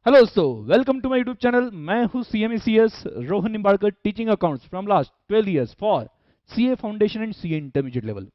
Hello दोस्तों, welcome to my YouTube channel. मैं हूं CMA CS Rohan Nimbadkar, teaching accounts from last 12 years for CA foundation and CA intermediate level.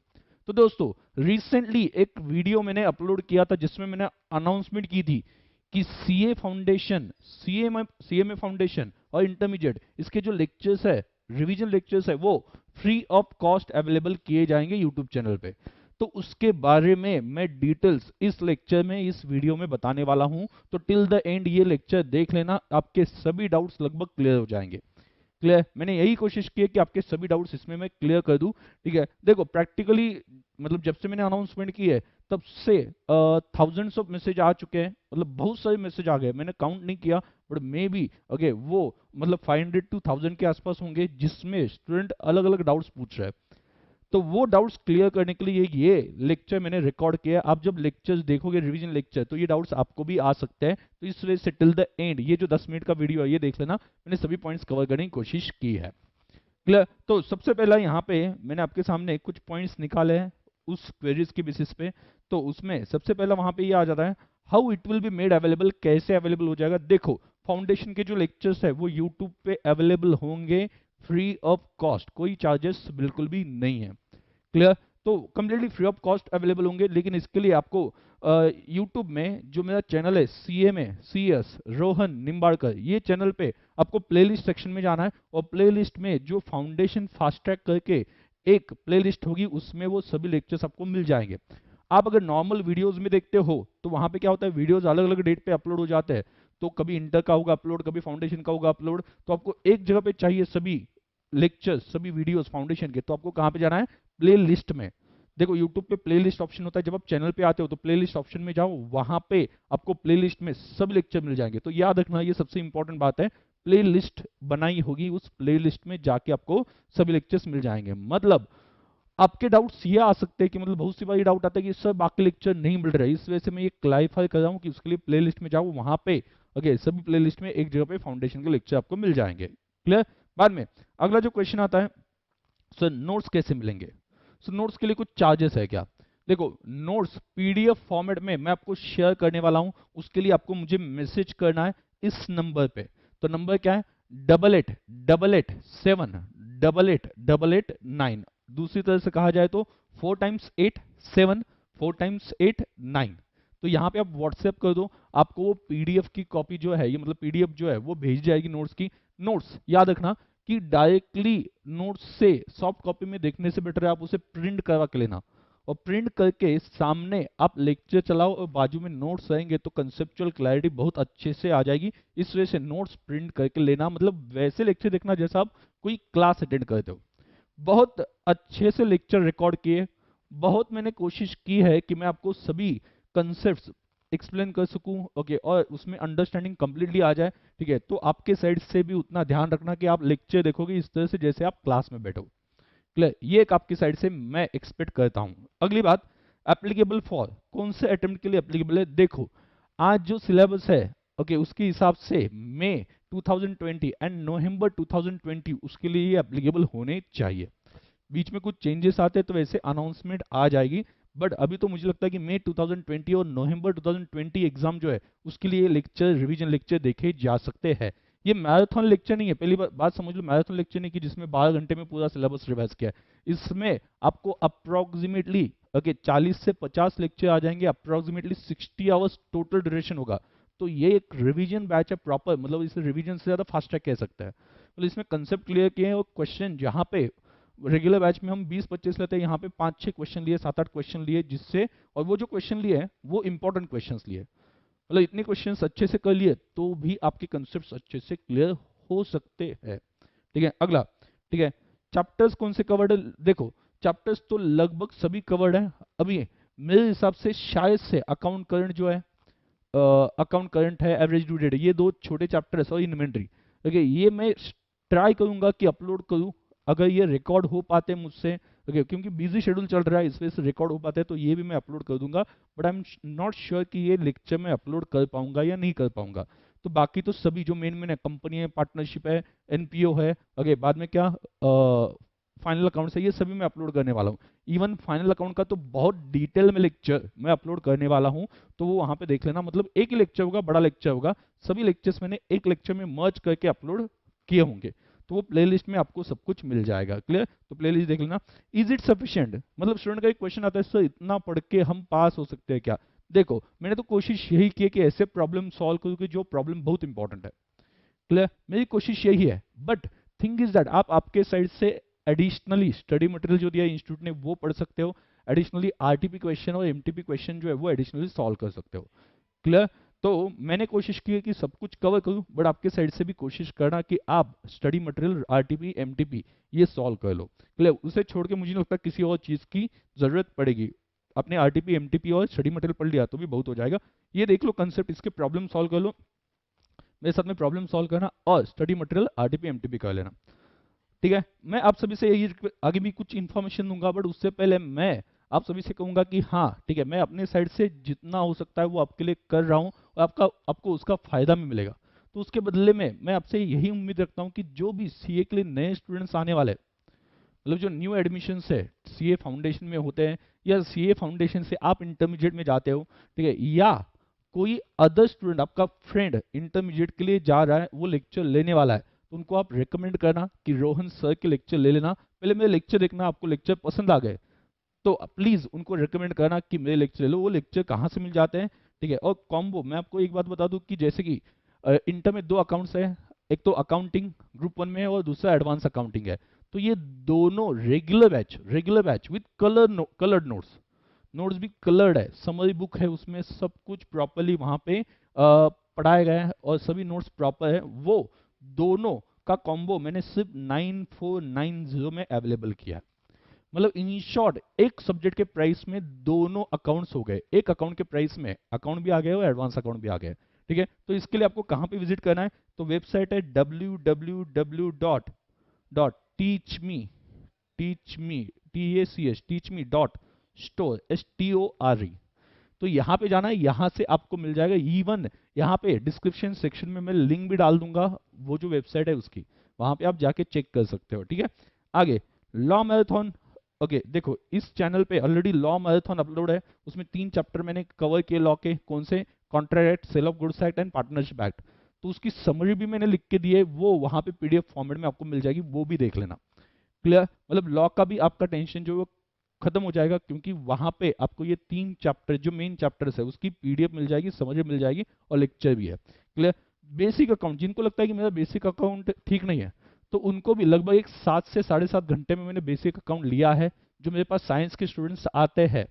तो दोस्तों, recently एक video मैंने अपलोड किया था जिसमें मैंने अनाउंसमेंट की थी कि सीए फाउंडेशन, सीएमए फाउंडेशन और इंटरमीडिएट इसके जो लेक्चर्स है, रिवीजन लेक्चर्स है, वो फ्री ऑफ कॉस्ट अवेलेबल किए जाएंगे यूट्यूब चैनल पे। तो उसके बारे में मैं डिटेल्स इस लेक्चर में, इस वीडियो में बताने वाला हूं। तो टिल द एंड ये लेक्चर देख लेना, आपके सभी डाउट्स लगभग क्लियर हो जाएंगे। क्लियर, मैंने यही कोशिश की है कि आपके सभी डाउट्स इसमें मैं क्लियर कर दूं। ठीक है, देखो प्रैक्टिकली मतलब जब से मैंने अनाउंसमेंट की है तब से थाउजेंड्स ऑफ मैसेज आ चुके हैं, मतलब बहुत सारे मैसेज आ गए, मैंने काउंट नहीं किया, बट मे बी ओके वो मतलब 500 to 1000 के आसपास होंगे, जिसमें स्टूडेंट अलग अलग डाउट्स पूछ रहे हैं। तो वो डाउट्स क्लियर करने के लिए ये लेक्चर मैंने रिकॉर्ड किया। आप जब लेक्चर्स देखोगे, रिवीजन लेक्चर, तो ये डाउट्स आपको भी आ सकते हैं। तो इस वजह से टिल द एंड ये जो 10 मिनट का वीडियो है ये देख लेना, मैंने सभी पॉइंट्स कवर करने की कोशिश की है। क्लियर। तो सबसे पहला यहाँ पे मैंने आपके सामने कुछ पॉइंट्स निकाले हैं उस क्वेरीज के बेसिस पे। तो उसमें सबसे पहला वहां पे ये आ जाता है, how it will be made available, कैसे अवेलेबल हो जाएगा। देखो, फाउंडेशन के जो लेक्चर्स है वो यूट्यूब पे अवेलेबल होंगे फ्री ऑफ कॉस्ट, कोई चार्जेस बिल्कुल भी नहीं है। क्लियर। तो completely free of cost available होंगे, लेकिन इसके लिए आपको यूट्यूब में जो मेरा चैनल है सीएमए सीएस रोहन निम्बाड़कर, ये चैनल पे आपको प्लेलिस्ट सेक्शन में जाना है, और प्लेलिस्ट में जो फाउंडेशन फास्ट ट्रैक करके एक प्लेलिस्ट होगी उसमें वो सभी लेक्चर्स आपको मिल जाएंगे। आप अगर नॉर्मल वीडियोस में देखते हो तो वहां पे क्या होता है, वीडियोस अलग अलग डेट पे अपलोड हो जाते हैं। तो कभी इंटर का होगा अपलोड, कभी फाउंडेशन का होगा अपलोड। तो आपको एक जगह पे चाहिए सभी लेक्चर्स, सभी वीडियोस फाउंडेशन के, तो आपको कहाँ पे जाना है, प्ले लिस्ट में। देखो यूट्यूब पे प्ले लिस्ट ऑप्शन होता है, जब आप चैनल पे आते हो तो प्ले लिस्ट ऑप्शन में जाओ, वहां पे आपको प्ले लिस्ट में सब लेक्चर मिल जाएंगे। तो याद रखना, ये सबसे इंपॉर्टेंट बात है, प्ले लिस्ट बनाई होगी, उस प्ले लिस्ट में जाके आपको सभी लेक्चर्स मिल जाएंगे। मतलब आपके डाउट्स ये आ सकते हैं कि मतलब बहुत सी बार ये डाउट आता है कि सर बाकी लेक्चर नहीं मिल रहे, इस वजह से मैं ये क्लैरिफाई कर रहा हूँ कि उसके लिए प्ले लिस्ट में जाओ, वहां पे ओके सभी प्ले लिस्ट में एक जगह पे फाउंडेशन के लेक्चर आपको मिल जाएंगे। क्लियर। बाद में अगला जो क्वेश्चन आता है, सर नोट्स कैसे मिलेंगे। सो नोट्स के लिए कुछ चार्जेस है क्या। देखो, नोट्स पीडीएफ फॉर्मेट में मैं आपको शेयर करने वाला हूं, उसके लिए आपको मुझे मैसेज करना है इस नंबर पे। तो नंबर क्या है, 8888878889। दूसरी तरह से कहा जाए तो 4 times 8 7, 4 times 8 9। तो यहाँ पे आप व्हाट्सएप कर दो, आपको वो पीडीएफ की कॉपी जो है, ये मतलब पीडीएफ जो है वो भेज जाएगी नोट्स की। नोट्स याद रखना कि डायरेक्टली नोट्स से सॉफ्ट कॉपी में देखने से बेटर है आप उसे प्रिंट करवा के लेना, और प्रिंट करके सामने आप लेक्चर चलाओ और बाजू में नोट्स रहेंगे तो कंसेप्चुअल क्लैरिटी बहुत अच्छे से आ जाएगी। इस वजह से नोट्स प्रिंट करके लेना, मतलब वैसे लेक्चर देखना जैसा आप कोई क्लास अटेंड करते हो। बहुत अच्छे से लेक्चर रिकॉर्ड किए, बहुत मैंने कोशिश की है कि मैं आपको सभी कंसेप्ट एक्सप्लेन कर सकूं, ओके, और उसमें अंडरस्टैंडिंग कंप्लीटली आ जाए। ठीक है, तो आपके साइड से भी उतना ध्यान रखना कि आप लेक्चर देखोगे इस तरह से जैसे आप क्लास में बैठो। क्लियर, ये एक आपकी साइड से मैं एक्सपेक्ट करता हूं। अगली बात, एप्लीकेबल फॉर, कौन से अटेम्प्ट के लिए एप्लीकेबल है। देखो, आज जो सिलेबस है ओके उसके हिसाब से मई 2020 एंड नवंबर 2020 उसके लिए ये एप्लीकेबल होने चाहिए। बीच में कुछ चेंजेस आते हैं तो वैसे अनाउंसमेंट आ जाएगी, बट अभी तो मुझे लगता है कि मई 2020 और नवंबर 2020 एग्जाम जो है उसके लिए लेक्चर, रिवीजन लेक्चर देखे जा सकते हैं। ये मैराथन लेक्चर नहीं है, पहली बात समझ लो, मैराथन लेक्चर नहीं कि जिसमें 12 घंटे में पूरा सिलेबस रिवाइज किया है। इसमें आपको अप्रोक्सीमेटली ओके 40 से 50 लेक्चर आ जाएंगे, अप्रोक्सीमेटली 60 आवर्स टोटल ड्यूरेशन होगा। तो ये एक रिवीजन बैच है प्रॉपर, मतलब इसे रिवीजन से ज्यादा फास्ट ट्रैक कह सकते हैं। मतलब इसमें कंसेप्ट क्लियर किए हैं, और क्वेश्चन जहाँ पे रेगुलर बैच में हम 20-25 लेते हैं, यहाँ पे 5-6 क्वेश्चन लिए, 7-8 क्वेश्चन लिए, जिससे और वो जो क्वेश्चन लिए हैं वो इंपॉर्टेंट क्वेश्चंस लिए, मतलब इतने क्वेश्चंस अच्छे से कर लिए तो भी आपके कंसेप्ट्स अच्छे से क्लियर हो सकते हैं। ठीक है, अगला, ठीक है, चैप्टर्स कौन से कवर्ड है। देखो, चैप्टर्स तो लगभग सभी कवर्ड है अभी मेरे हिसाब से, शायद से अकाउंट करंट जो है, अकाउंट करंट है, एवरेज ड्यू डेट है, ये दो छोटे चैप्टर है और इन्वेंटरी। ओके, ये मैं ट्राई करूंगा कि अपलोड करूं, अगर ये रिकॉर्ड हो पाते मुझसे, ओके, क्योंकि बिजी शेड्यूल चल रहा है इस वजह से रिकॉर्ड हो पाते हैं तो ये भी मैं अपलोड कर दूंगा। But I am not sure कि ये लेक्चर मैं अपलोड कर पाऊंगा या नहीं कर पाऊंगा। तो बाकी तो सभी जो मेन मेन है, कंपनी है, पार्टनरशिप है, एनपीओ है, ओके, बाद में क्या फाइनल अकाउंट्स है, ये सभी मैं अपलोड करने वाला हूँ। इवन फाइनल अकाउंट का तो बहुत डिटेल में लेक्चर मैं अपलोड करने वाला हूँ, तो वो वहाँ पे देख लेना। मतलब एक ही लेक्चर होगा, बड़ा लेक्चर होगा, सभी लेक्चर्स मैंने एक लेक्चर में मर्ज करके अपलोड किए होंगे, तो वो प्लेलिस्ट में आपको सब कुछ मिल जाएगा। क्लियर? तो प्लेलिस्ट देख लेना। Is it sufficient? मतलब स्टूडेंट का एक क्वेश्चन आता है, सर इतना पढ़ के हम पास हो सकते हैं क्या? देखो, मैंने तो कोशिश यही की है कि ऐसे प्रॉब्लम सॉल्व करूँ कि जो प्रॉब्लम बहुत इंपॉर्टेंट है। क्लियर? मेरी कोशिश यही है, बट थिंग इज दैट आप आपके साइड से एडिशनली स्टडी मटेरियल जो दिया इंस्टीट्यूट ने वो पढ़ सकते हो, एडिशनली आरटीपी क्वेश्चन और एमटीपी क्वेश्चन जो है वो एडिशनली सॉल्व कर सकते हो। क्लियर? तो मैंने कोशिश की है कि सब कुछ कवर करूं, बट आपके साइड से भी कोशिश करना कि आप स्टडी मटेरियल आरटीपी एमटीपी ये सॉल्व कर लो। क्लियर? उसे छोड़ के मुझे नहीं लगता किसी और चीज की जरूरत पड़ेगी। अपने आरटीपी एमटीपी और स्टडी मटेरियल पढ़ लिया तो भी बहुत हो जाएगा। ये देख लो कंसेप्ट, इसके प्रॉब्लम सॉल्व कर लो, मेरे साथ में प्रॉब्लम सॉल्व करना और स्टडी मटेरियल आरटीपी एमटीपी कर लेना। ठीक है? मैं आप सभी से यही आगे भी कुछ इन्फॉर्मेशन दूंगा, बट उससे पहले मैं आप सभी से कहूंगा कि हाँ ठीक है, मैं अपने साइड से जितना हो सकता है वो आपके लिए कर रहा हूँ, और आपको उसका फायदा भी मिलेगा। तो उसके बदले में मैं आपसे यही उम्मीद रखता हूँ कि जो भी सीए के लिए नए स्टूडेंट्स आने वाले, मतलब जो न्यू एडमिशन है सीए फाउंडेशन में होते हैं, या सीए फाउंडेशन से आप इंटरमीडिएट में जाते हो, ठीक है, या कोई अदर स्टूडेंट आपका फ्रेंड इंटरमीडिएट के लिए जा रहा है, वो लेक्चर लेने वाला है, तो उनको आप रेकमेंड करना कि रोहन सर के लेक्चर ले लेना। पहले मेरे लेक्चर देखना, आपको लेक्चर पसंद आ गए तो प्लीज उनको रेकमेंड करना कि मेरे लेक्चर ले लो। वो लेक्चर कहाँ से मिल जाते हैं, ठीक है? और कॉम्बो मैं आपको एक बात बता दूं कि जैसे कि इंटर में दो अकाउंट्स है, एक तो अकाउंटिंग ग्रुप 1 में है और दूसरा एडवांस अकाउंटिंग है। तो ये दोनों regular batch with coloured notes, notes भी कलर्ड है, समरी बुक है, उसमें सब कुछ प्रॉपरली वहां पे पढ़ाया गया है और सभी नोट्स प्रॉपर है। वो दोनों का कॉम्बो मैंने सिर्फ 9490 में अवेलेबल किया है। मतलब इन शॉर्ट एक सब्जेक्ट के प्राइस में दोनों अकाउंट्स हो गए, एक अकाउंट के प्राइस में अकाउंट भी आ गया और एडवांस अकाउंट भी आ गया। ठीक है? तो इसके लिए आपको कहां पे विजिट करना है? तो वेबसाइट है www.teachme teachme.store तो यहाँ पे जाना है, यहाँ से आपको मिल जाएगा। इवन यहाँ पे डिस्क्रिप्शन सेक्शन में मैं लिंक भी डाल दूंगा, वो जो वेबसाइट है उसकी, वहां पे आप जाके चेक कर सकते हो। ठीक है? आगे लॉ मैराथन। ओके देखो, इस चैनल पे ऑलरेडी लॉ मैराथन अपलोड है, उसमें 3 चैप्टर मैंने कवर किए लॉ के। कौन से? Contract act, sale of goods act and partnership act. तो उसकी समरी भी मैंने लिख के दी है, वो वहां पे पीडीएफ फॉर्मेट में आपको मिल जाएगी, वो भी देख लेना। क्लियर? मतलब लॉ का भी आपका टेंशन जो है वो खत्म हो जाएगा, क्योंकि वहां पे आपको ये 3 चैप्टर जो मेन चैप्टर्स है उसकी पीडीएफ मिल जाएगी, समझ मिल जाएगी और लेक्चर भी है। क्लियर? बेसिक अकाउंट, जिनको लगता है कि मेरा बेसिक अकाउंट ठीक नहीं है, तो उनको भी लगभग एक 7 से 7.5 घंटे में मैंने बेसिक अकाउंट लिया है। जो मेरे पास साइंस के स्टूडेंट्स आते हैं,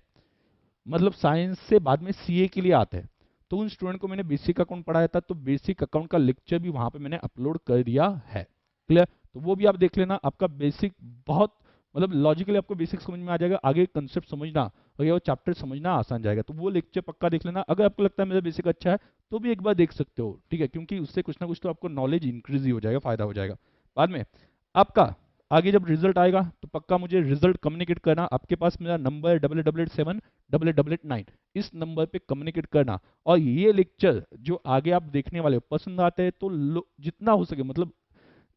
मतलब साइंस से बाद में सीए के लिए आते हैं, तो उन स्टूडेंट को मैंने बेसिक अकाउंट पढ़ाया था, तो बेसिक अकाउंट का लेक्चर भी वहां पे मैंने अपलोड कर दिया है। क्लियर? तो वो भी आप देख लेना। आपका बेसिक बहुत, मतलब लॉजिकली आपको बेसिक समझ में आ जाएगा, आगे कंसेप्ट समझना और वो चैप्टर समझना आसान जाएगा। तो वो लेक्चर पक्का देख लेना। अगर आपको लगता है मेरा बेसिक अच्छा है तो भी एक बार देख सकते हो, ठीक है? क्योंकि उससे कुछ ना कुछ तो आपको नॉलेज इंक्रीज ही हो जाएगा, फायदा हो जाएगा। बाद में आपका आगे जब रिजल्ट आएगा तो पक्का मुझे रिजल्ट कम्युनिकेट करना। आपके पास मेरा नंबर है 8887 इस नंबर पे कम्युनिकेट करना। और ये लेक्चर जो आगे आप देखने वाले हो पसंद आते हैं तो जितना हो सके, मतलब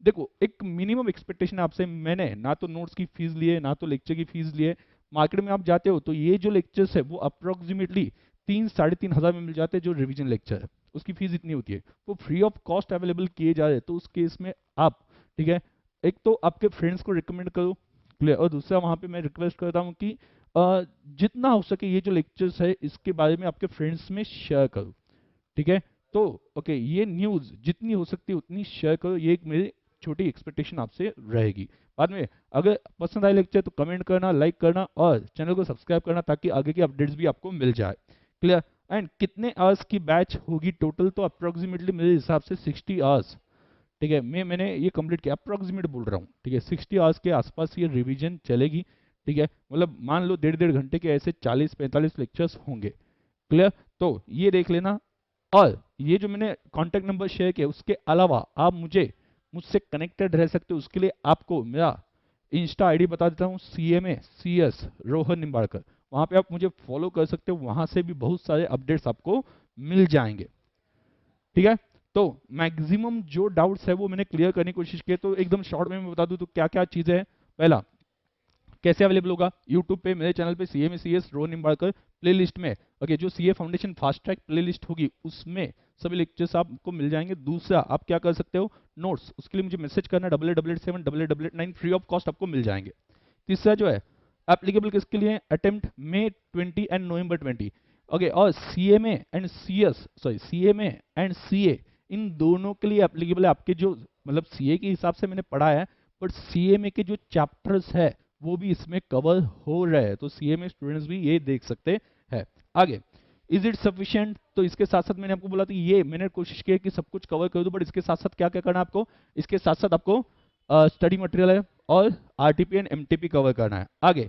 देखो एक मिनिमम एक्सपेक्टेशन आपसे, मैंने ना तो नोट्स की फीस ली है ना तो लेक्चर की फीस ली है। मार्केट में आप जाते हो तो ये जो लेक्चर्स है वो अप्रोक्सीमेटली 3-3.5 हजार में मिल जाते हैं। जो रिवीजन लेक्चर है उसकी फीस इतनी होती है, वो फ्री ऑफ कॉस्ट अवेलेबल किए जा रहे हैं। तो उस केस में आप, ठीक है, एक तो आपके फ्रेंड्स को रिकमेंड करो। क्लियर? और दूसरा वहां पे मैं रिक्वेस्ट करता हूँ कि जितना हो सके ये जो लेक्चर्स है इसके बारे में आपके फ्रेंड्स में शेयर करो। ठीक है? तो ओके, ये न्यूज जितनी हो सकती है उतनी शेयर करो, ये एक मेरी छोटी एक्सपेक्टेशन आपसे रहेगी। बाद में अगर पसंद आए लेक्चर तो कमेंट करना, लाइक करना और चैनल को सब्सक्राइब करना, ताकि आगे की अपडेट्स भी आपको मिल जाए। क्लियर? एंड कितने आवर्स की बैच होगी टोटल? तो अप्रोक्सीमेटली मेरे हिसाब से 60 आवर्स। ठीक है? मैंने ये कंप्लीट किया, अप्रोक्सीमेट बोल रहा हूँ, ठीक है? 60 आवर्स के आसपास ये रिवीजन चलेगी। ठीक है? मतलब मान लो 1.5 घंटे के ऐसे 40-45 लेक्चर्स होंगे। क्लियर? तो ये देख लेना। और ये जो मैंने कॉन्टैक्ट नंबर शेयर किया उसके अलावा आप मुझसे कनेक्टेड रह सकते हो। उसके लिए आपको मेरा इंस्टा आईडी बता देता हूँ, CMACS रोहन निम्बाड़कर। वहां पे आप मुझे फॉलो कर सकते हो, वहां से भी बहुत सारे अपडेट्स आपको मिल जाएंगे। ठीक है? तो मैक्सिमम जो डाउट्स है वो मैंने क्लियर करने की कोशिश की है। तो एकदम शॉर्ट में मैं बता दूं तो क्या क्या चीजें हैं। पहला, कैसे अवेलेबल होगा? यूट्यूब पे मेरे चैनल पे CMACS रोहन निम्बाड़कर प्लेलिस्ट में ओके जो CA foundation fast track playlist होगी उसमें सभी लेक्चर्स आपको मिल जाएंगे। दूसरा आप क्या कर सकते हो, नोट्स, उसके लिए मुझे मैसेज करना 8887 फ्री ऑफ कॉस्ट आपको मिल जाएंगे। तीसरा जो है एप्लीकेबल किसके लिए? Attempt May 20 and November 20 okay और CMA एंड CA इन दोनों के लिए एप्लीकेबल है। आपके जो मतलब CA के हिसाब से मैंने पढ़ा है, बट CMA के जो चैप्टर्स है वो भी इसमें कवर हो रहे हैं, तो CMA स्टूडेंट्स भी ये देख सकते हैं। आगे इज इट सफिशिएंट? तो इसके साथ साथ मैंने आपको बोला था ये मैंने कोशिश की है कि सब कुछ कवर कर दूं, बट इसके साथ साथ क्या क्या करना है आपको? इसके साथ साथ आपको स्टडी मटेरियल है और RTP एंड MTP कवर करना है। आगे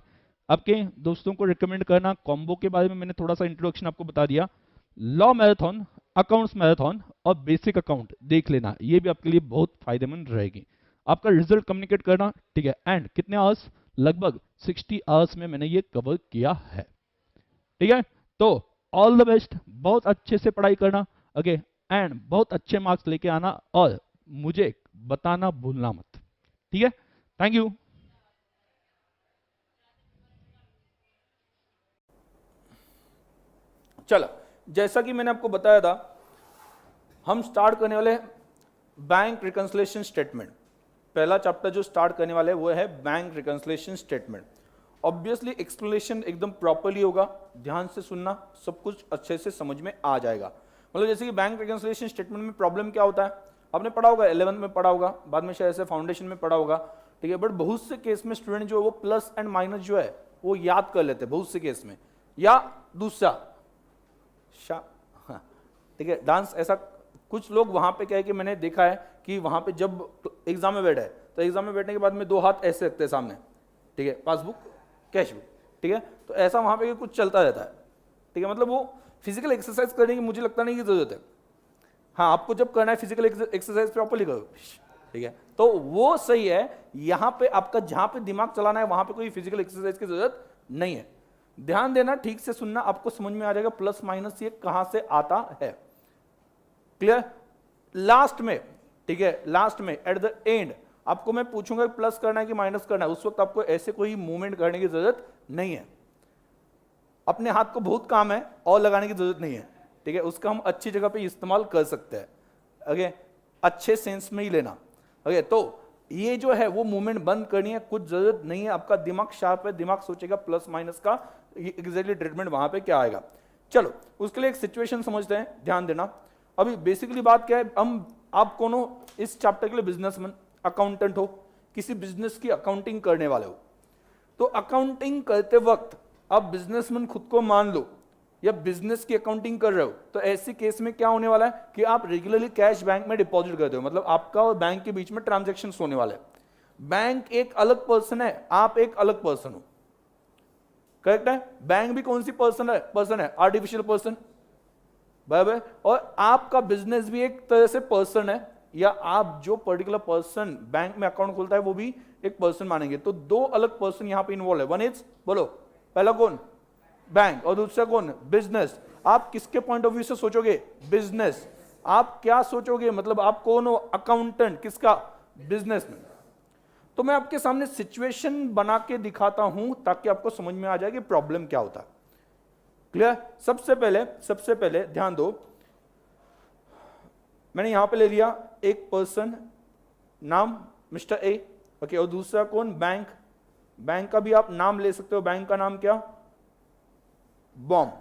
आपके दोस्तों को रिकमेंड करना। कॉम्बो के बारे में मैंने थोड़ा सा इंट्रोडक्शन आपको बता दिया। लॉ मैराथन, अकाउंट्स मैराथन और बेसिक अकाउंट देख लेना, ये भी आपके लिए बहुत फायदेमंद रहेगी। आपका रिजल्ट कम्युनिकेट करना, ठीक है। एंड कितने आवर्स? लगभग 60 आवर्स में मैंने ये कवर किया है, ठीक है। तो ऑल द बेस्ट, बहुत अच्छे से पढ़ाई करना ओके एंड बहुत अच्छे मार्क्स लेके आना और मुझे बताना भूलना मत, ठीक है। Thank you. चलो, जैसा कि मैंने आपको बताया था, हम स्टार्ट करने वाले बैंक रिकंसिलिएशन स्टेटमेंट। पहला चैप्टर जो स्टार्ट करने वाले वो है bank reconciliation statement. Obviously explanation एकदम प्रॉपर्ली होगा, ध्यान से सुनना, सब कुछ अच्छे से समझ में आ जाएगा। मतलब जैसे कि बैंक रिकंसिलिएशन स्टेटमेंट में प्रॉब्लम क्या होता है, आपने पढ़ा होगा, 11th में पढ़ा होगा, बाद में शायद ऐसे फाउंडेशन में पढ़ा होगा, ठीक है। बट बहुत से केस में स्टूडेंट जो है वो प्लस एंड माइनस जो है वो याद कर लेते हैं बहुत से केस में, या दूसरा ठीक है डांस। ऐसा कुछ लोग वहां पे क्या है कि मैंने देखा है कि वहां पे जब एग्जाम में बैठे तो एग्जाम में बैठने के बाद में 2 हाथ ऐसे रखते हैं सामने, ठीक है, पासबुक कैश बुक, ठीक है। तो ऐसा वहां पे कुछ चलता रहता है, ठीक है। मतलब वो फिजिकल एक्सरसाइज करने की मुझे लगता नहीं की जरूरत है। हाँ, आपको जब करना है फिजिकल एक्सरसाइज प्रॉपर्ली करो, ठीक है, तो वो सही है। यहां पे आपका जहां पे दिमाग चलाना है वहां पे कोई फिजिकल एक्सरसाइज की जरूरत नहीं है। ध्यान देना, ठीक से सुनना, आपको समझ में आ जाएगा प्लस माइनस ये कहां से आता है। क्लियर? लास्ट में, ठीक है, लास्ट में एट द एंड आपको मैं पूछूंगा प्लस करना है कि माइनस करना है, उस वक्त आपको ऐसे कोई मूवमेंट करने की जरूरत नहीं है। अपने हाथ को बहुत काम है और लगाने की जरूरत नहीं है, ठीक है, उसका हम अच्छी जगह पे इस्तेमाल कर सकते हैं, ओके, अच्छे सेंस में ही लेना, ओके। तो ये जो है वो मूवमेंट बंद करनी है, कुछ जरूरत नहीं है। आपका दिमाग शार्प है, दिमाग सोचेगा प्लस माइनस का एग्जैक्टली ट्रीटमेंट वहां पे क्या आएगा। चलो, उसके लिए एक सिचुएशन समझते हैं, ध्यान देना। अभी बेसिकली बात क्या है, आप कोनो इस चैप्टर के लिए बिजनेसमैन, अकाउंटेंट हो, किसी बिजनेस की अकाउंटिंग करने वाले हो, तो अकाउंटिंग करते वक्त आप बिजनेसमैन खुद को मान लो या बिजनेस की अकाउंटिंग कर रहे हो, तो ऐसी केस में क्या होने वाला है कि आप रेगुलरली कैश बैंक में डिपॉजिट करते हो, मतलब आपका और बैंक के बीच में ट्रांजैक्शंस होने वाले हैं। बैंक एक अलग पर्सन है, आप एक अलग पर्सन हो, करेक्ट है। बैंक भी कौन सी पर्सन है? आर्टिफिशियल पर्सन, बराबर। और आपका बिजनेस भी एक तरह से पर्सन है, या आप जो पर्टिकुलर पर्सन बैंक में अकाउंट खोलता है वो भी एक पर्सन मानेंगे। तो 2 अलग पर्सन यहां पे इन्वॉल्व है। वन इज, बोलो, पहला कौन? बैंक, और दूसरा कौन? बिजनेस। आप किसके पॉइंट ऑफ व्यू से सोचोगे? बिजनेस। आप क्या सोचोगे, मतलब आप कौन हो? अकाउंटेंट, किसका? बिजनेस में। तो मैं आपके सामने सिचुएशन बना के दिखाता हूं ताकि आपको समझ में आ जाए कि प्रॉब्लम क्या होता है। क्लियर? सबसे पहले ध्यान दो, मैंने यहां पे ले लिया एक पर्सन, नाम मिस्टर ए, ओके, और दूसरा कौन? बैंक। बैंक का भी आप नाम ले सकते हो, बैंक का नाम क्या? बॉम्ब।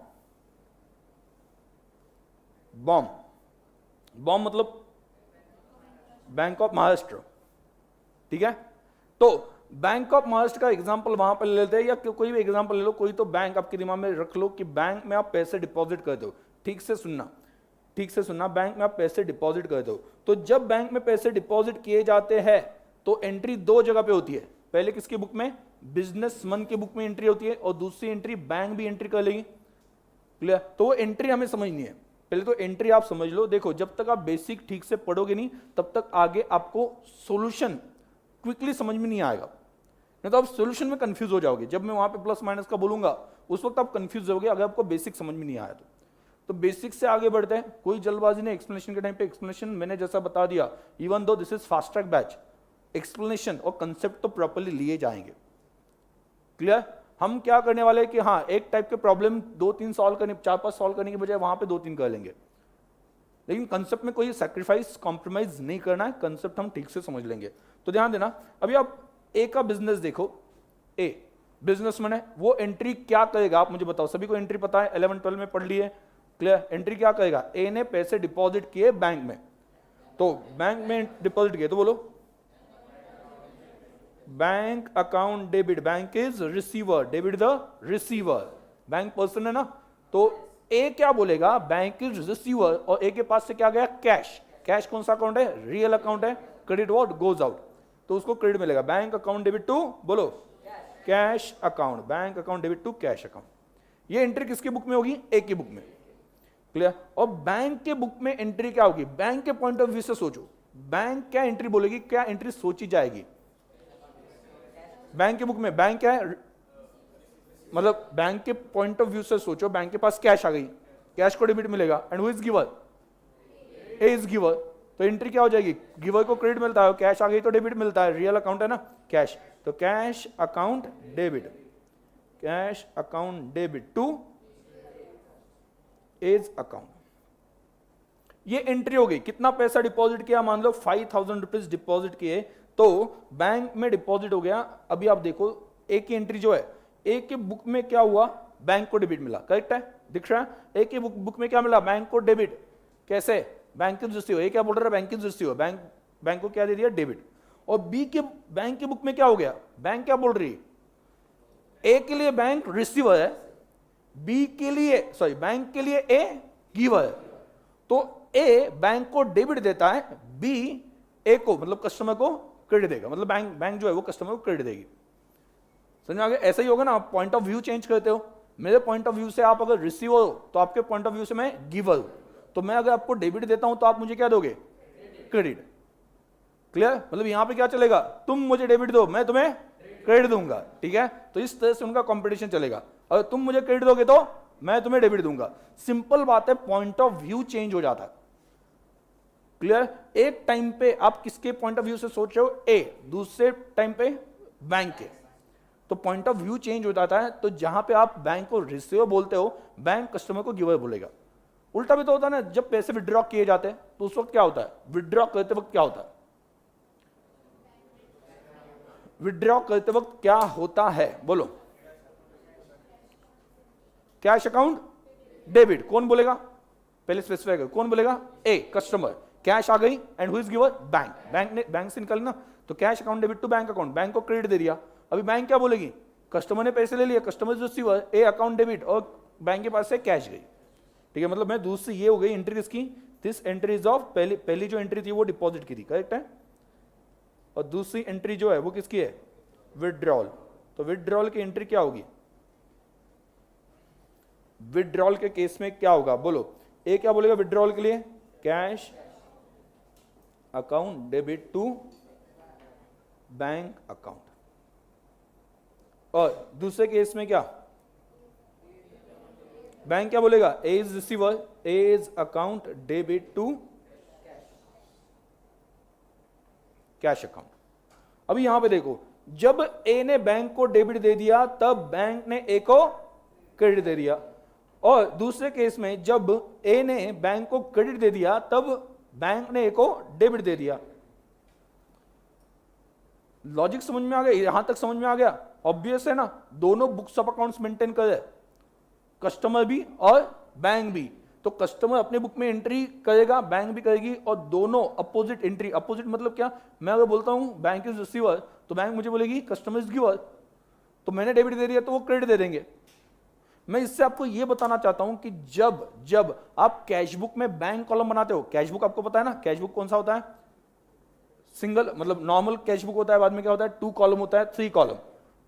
बॉम्ब मतलब बैंक ऑफ महाराष्ट्र, ठीक है। तो बैंक ऑफ महाराष्ट्र का एग्जांपल वहां पर ले लेते हैं, या कोई भी एग्जांपल ले लो, कोई तो बैंक आपके दिमाग में रख लो कि बैंक में आप पैसे डिपॉजिट करते हो। ठीक से सुनना, बैंक में आप पैसे डिपॉजिट करते हो। तो जब बैंक में पैसे डिपॉजिट किए जाते हैं तो एंट्री 2 जगह पे होती है। पहले किसकी बुक में? बिजनेसमैन की बुक में एंट्री होती है, और दूसरी एंट्री बैंक भी एंट्री कर लेगी। क्लियर? तो वो एंट्री हमें समझनी है। पहले तो एंट्री आप समझ लो। देखो, जब तक आप बेसिक ठीक से पढ़ोगे नहीं तब तक आगे आपको सॉल्यूशन क्विकली समझ में नहीं आएगा, नहीं तो आप सॉल्यूशन में कंफ्यूज हो जाओगे। जब मैं वहां पे प्लस माइनस का बोलूंगा उस वक्त आप कंफ्यूज होगे, अगर आपको बेसिक समझ में नहीं आया तो बेसिक से आगे बढ़ते हैं। कोई जल्दबाजी नहीं, एक्सप्लेनेशन के टाइम पे एक्सप्लेनेशन मैंने जैसा बता दिया, even though this is fast track batch, explanation और कंसेप्ट तो प्रॉपर्ली लिए जाएंगे। क्लियर? हम क्या करने वाले हैं कि हाँ एक टाइप के प्रॉब्लम 2-3 सॉल्व करने, 4-5 सॉल्व करने की बजाय वहां पे 2-3 कर लेंगे, लेकिन कंसेप्ट में कोई सैक्रिफाइस कॉम्प्रोमाइज नहीं करना है, कंसेप्ट हम ठीक से समझ लेंगे। तो ध्यान देना, अभी आप ए का बिजनेस देखो, ए बिजनेसमैन है, वो एंट्री क्या करेगा आप मुझे बताओ, सभी को एंट्री पता है, 11-12 में पढ़ लिए, क्लियर? एंट्री क्या करेगा, ए ने पैसे डिपॉजिट किए बैंक में, तो बैंक में डिपॉजिट किए तो बोलो bank account debit, bank is receiver, debit the receiver, bank person है ना, तो ए क्या बोलेगा, बैंक इज रिसीवर, और ए के पास से क्या गया, कैश, कैश कौन सा अकाउंट है, रियल अकाउंट है, क्रेडिट व्हाट गोज आउट, तो उसको क्रेडिट मिलेगा, बैंक अकाउंट डेबिट टू बोलो cash account, bank account debit to cash account. ये एंट्री किसकी बुक में होगी, ए की बुक में, क्लियर? और बैंक के बुक में एंट्री क्या होगी, बैंक के पॉइंट ऑफ व्यू से सोचो, बैंक क्या एंट्री बोलेगी, क्या एंट्री सोची जाएगी बैंक के बुक में, बैंक क्या है, मतलब बैंक के पॉइंट ऑफ व्यू से सोचो, बैंक के पास कैश आ गई, कैश को डेबिट मिलेगा, and who is giver, A is giver, तो एंट्री क्या हो जाएगी, गिवर को क्रेडिट मिलता है, कैश आ गई तो डेबिट मिलता है, रियल अकाउंट है ना कैश, तो cash account debit, cash account debit to A's account, ये एंट्री हो गई। कितना पैसा डिपॉजिट किया, मान लो 5,000 रुपीज डिपॉजिट किए, तो बैंक में डिपॉजिट हो गया। अभी आप देखो ए की एंट्री जो है, ए के बुक में क्या हुआ, बैंक को डेबिट मिला, करेक्ट है, दिख रहा है, ए के बुक में क्या मिला, बैंक को डेबिट, कैसे, बैंक इज रिसीवर, ए क्या बोल रहा है, बैंक इज रिसीवर, बैंक को क्या दे दिया, डेबिट, और बी के बैंक के बुक में क्या हो गया, बैंक क्या बोल रही है, ए के लिए बैंक रिसीवर है, बी के लिए सॉरी बैंक के लिए ए गिवर है, तो ए बैंक को डेबिट देता है, बी ए को मतलब कस्टमर को क्रेडिट देगा, मतलब बैंक जो है वो कस्टमर को क्रेडिट देगी। समझ में आ गया? ऐसा ही होगा ना, आप पॉइंट ऑफ व्यू चेंज करते हो, मेरे पॉइंट ऑफ व्यू से आप अगर रिसीवर हो तो आपके पॉइंट ऑफ व्यू से मैं गिवर हूं, तो मैं अगर आपको डेबिट देता हूं तो आप मुझे क्या दोगे, क्रेडिट, क्लियर? मतलब यहां पे क्या चलेगा, तुम मुझे डेबिट दो मैं तुम्हें क्रेडिट दूंगा, ठीक है? तो इस तरह से उनका कंपटीशन चलेगा, अगर तुम मुझे क्रेडिट दोगे तो मैं तुम्हें डेबिट दूंगा, सिंपल बात है, पॉइंट ऑफ व्यू चेंज हो जाता है, क्लियर? एक टाइम पे आप किसके पॉइंट ऑफ व्यू से सोच रहे हो, ए, दूसरे टाइम पे बैंक के, तो पॉइंट ऑफ व्यू चेंज हो जाता है। तो जहां पे आप बैंक को रिसीवर बोलते हो, बैंक कस्टमर को गिवर बोलेगा। उल्टा भी तो होता है ना, जब पैसे विड्रॉ किए जाते हैं तो उस वक्त क्या होता है, विड्रॉ करते वक्त क्या होता है, विड्रॉ करते वक्त क्या होता है बोलो, कैश अकाउंट डेबिट, कौन बोलेगा, पहले स्पेसिफाई कौन बोलेगा, ए कस्टमर, कैश आ गई, and who is giver, bank से निकल ना, तो cash account debit to bank account, bank को क्रेडिट दे दिया। अभी बैंक क्या बोलेगी, कस्टमर ने पैसे ले लिए, customer is receiver, A account debit, और बैंक के पास से कैश गई, ठीक है? मतलब मैं दूसरी ये हो गई एंट्री किसकी, दिस एंट्री इज ऑफ, पहली जो एंट्री थी वो डिपॉजिट की थी, करेक्ट है, और दूसरी एंट्री जो है वो किसकी है, विड्रॉल, तो विड्रॉल की एंट्री क्या होगी, विड्रॉल के केस में क्या होगा बोलो, ए क्या बोलेगा विड्रॉल के लिए, cash account debit to bank account, और दूसरे केस में क्या, बैंक क्या बोलेगा, A is receiver, A is account debit to cash account. अभी यहां पे देखो, जब ए ने बैंक को डेबिट दे दिया तब बैंक ने ए को क्रेडिट दे दिया, और दूसरे केस में जब ए ने बैंक को क्रेडिट दे दिया तब बैंक ने ए को डेबिट दे दिया। लॉजिक समझ में आ गया, यहां तक समझ में आ गया? ऑब्वियस है ना, दोनों बुक्स ऑफ अकाउंट्स मेंटेन करे, कस्टमर भी और बैंक भी, तो कस्टमर अपने बुक में एंट्री करेगा, बैंक भी करेगी, और दोनों अपोजिट एंट्री, अपोजिट मतलब क्या, मैं अगर बोलता हूं बैंक इज रिसीवर तो बैंक मुझे बोलेगी कस्टमर इज गिवर, तो मैंने डेबिट दे दिया तो वो क्रेडिट दे देंगे। मैं इससे आपको यह बताना चाहता हूं कि जब आप कैश बुक में बैंक कॉलम बनाते हो, कैश बुक आपको पता है ना, कैश बुक कौन सा होता है, सिंगल, मतलब नॉर्मल कैश बुक होता है, बाद में क्या होता है 2 कॉलम होता है, 3 कॉलम,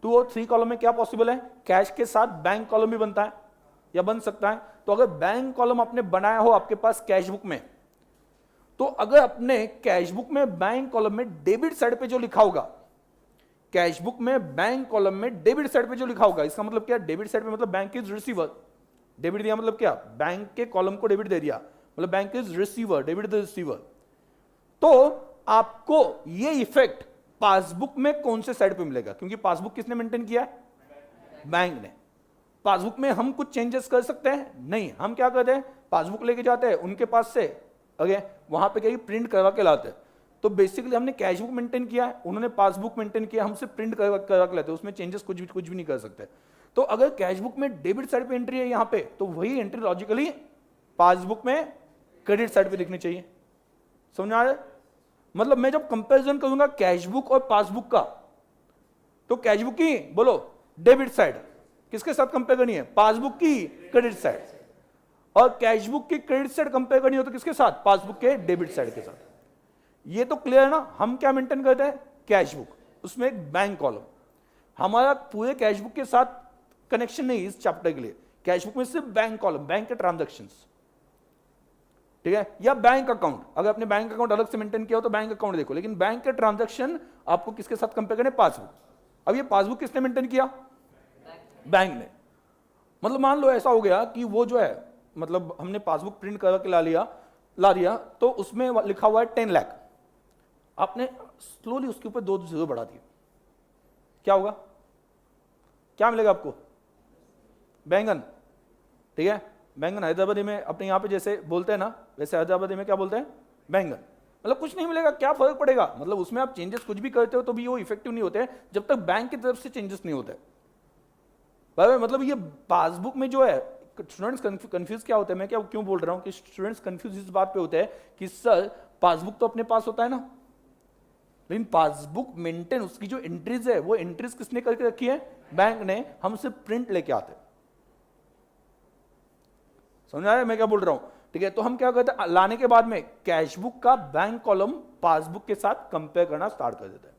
2 और 3 कॉलम में क्या पॉसिबल है, कैश के साथ बैंक कॉलम भी बनता है या बन सकता है। तो अगर बैंक कॉलम आपने बनाया हो आपके पास कैश बुक में, तो अगर अपने कैश बुक में बैंक कॉलम में डेबिट साइड पे जो लिखा होगा, कैश बुक में बैंक कॉलम में डेबिट साइड पे जो लिखा होगा, इसका मतलब क्या, डेबिट साइड पे मतलब बैंक इज रिसीवर, डेबिट दिया मतलब क्या, बैंक के कॉलम को डेबिट दे दिया, मतलब bank is receiver, debit the receiver. तो आपको ये इफेक्ट पासबुक में कौन से साइड पे मिलेगा, क्योंकि पासबुक किसने मेंटेन किया है, बैंक ने। पासबुक में हम कुछ चेंजेस कर सकते हैं? नहीं। हम क्या करते हैं, पासबुक लेके जाते हैं उनके पास से, ओके, वहां पे क्या प्रिंट करवा के लाते हैं। तो बेसिकली हमने कैश बुक मेंटेन किया है, उन्होंने पासबुक मेंटेन किया, हमसे प्रिंट करवा के लाते हैं, उसमें चेंजेस कुछ भी नहीं कर सकते। तो अगर कैश बुक में डेबिट साइड पे एंट्री है यहाँ पे, तो वही एंट्री लॉजिकली पासबुक में क्रेडिट साइड पे दिखनी चाहिए। समझ आ रहा है? मतलब मैं जब कंपैरिजन करूंगा कैश बुक और पासबुक का, तो कैश बुक की बोलो डेबिट साइड किसके साथ कंपेयर करनी है? पासबुक की क्रेडिट साइड। और कैश बुक की क्रेडिट साइड कंपेयर करनी हो तो किसके साथ? पासबुक के डेबिट साइड के साथ। ये तो क्लियर है ना? हम क्या मेंटेन करते हैं? कैश बुक, उसमें एक बैंक कॉलम। हमारा पूरे कैश बुक के साथ कनेक्शन नहीं इस चैप्टर के लिए। कैश बुक में सिर्फ बैंक कॉलम, बैंक के ट्रांजैक्शंस, ठीक है, या बैंक अकाउंट। अगर आपने बैंक अकाउंट अलग से मेंटेन किया हो तो बैंक अकाउंट देखो, लेकिन बैंक के ट्रांजैक्शन आपको किसके साथ कंपेयर करने? पासबुक। अब ये पासबुक किसने मेंटेन किया? बैंक ने। मतलब मान लो ऐसा हो गया कि वो जो है, मतलब हमने पासबुक प्रिंट करा के ला दिया, तो उसमें लिखा हुआ है 10 लाख। आपने स्लोली उसके ऊपर 2 जीरो बढ़ा दिया, क्या होगा? क्या मिलेगा आपको? बैंगन, ठीक है। बैंगन हैदराबादी में अपने यहाँ पे जैसे बोलते हैं ना, वैसे हैदराबादी में क्या बोलते हैं? बैंगन। मतलब कुछ नहीं मिलेगा, क्या फर्क पड़ेगा? मतलब उसमें आप चेंजेस कुछ भी करते हो तो भी वो इफेक्टिव नहीं होते जब तक बैंक की तरफ से चेंजेस नहीं होते। मतलब ये पासबुक में जो है, स्टूडेंट्स कंफ्यूज क्या होते हैं, मैं क्या क्यों बोल रहा हूं कि स्टूडेंट्स कंफ्यूज इस बात पे होते हैं कि सर पासबुक तो अपने पास होता है ना, लेकिन पासबुक मेंटेन, उसकी जो एंट्रीज है वो एंट्रीज किसने करके रखी है? बैंक ने। हम सिर्फ प्रिंट लेके आते हैं। समझ आया मैं क्या बोल रहा हूं? ठीक है। तो हम क्या करते हैं, लाने के बाद में कैश बुक का बैंक कॉलम पासबुक के साथ कंपेयर करना स्टार्ट कर देते हैं।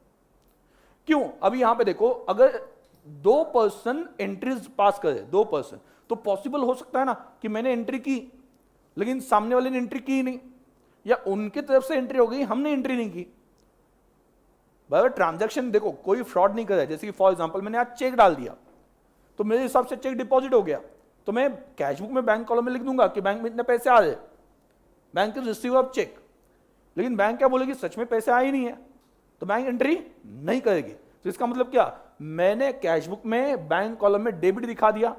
क्यों? अभी यहां पे देखो, अगर 2 पर्सन एंट्रीज पास करे, 2 पर्सन, तो पॉसिबल हो सकता है ना कि मैंने एंट्री की लेकिन सामने वाले ने एंट्री की नहीं, या उनके तरफ से एंट्री हो गई, हमने एंट्री नहीं की। बराबर। ट्रांजैक्शन देखो, कोई फ्रॉड नहीं करे। जैसे कि फॉर एग्जांपल मैंने आज चेक डाल दिया, तो मेरे हिसाब से चेक डिपॉजिट हो गया, तो मैं कैश बुक में बैंक कॉलम में लिख दूंगा कि बैंक में इतने पैसे आ रहे, bank is receive of cheque. लेकिन बैंक क्या बोलेगी? सच में पैसे आए ही नहीं है, तो बैंक एंट्री नहीं करेगी। तो इसका मतलब क्या? मैंने कैश बुक में बैंक कॉलम में डेबिट दिखा दिया,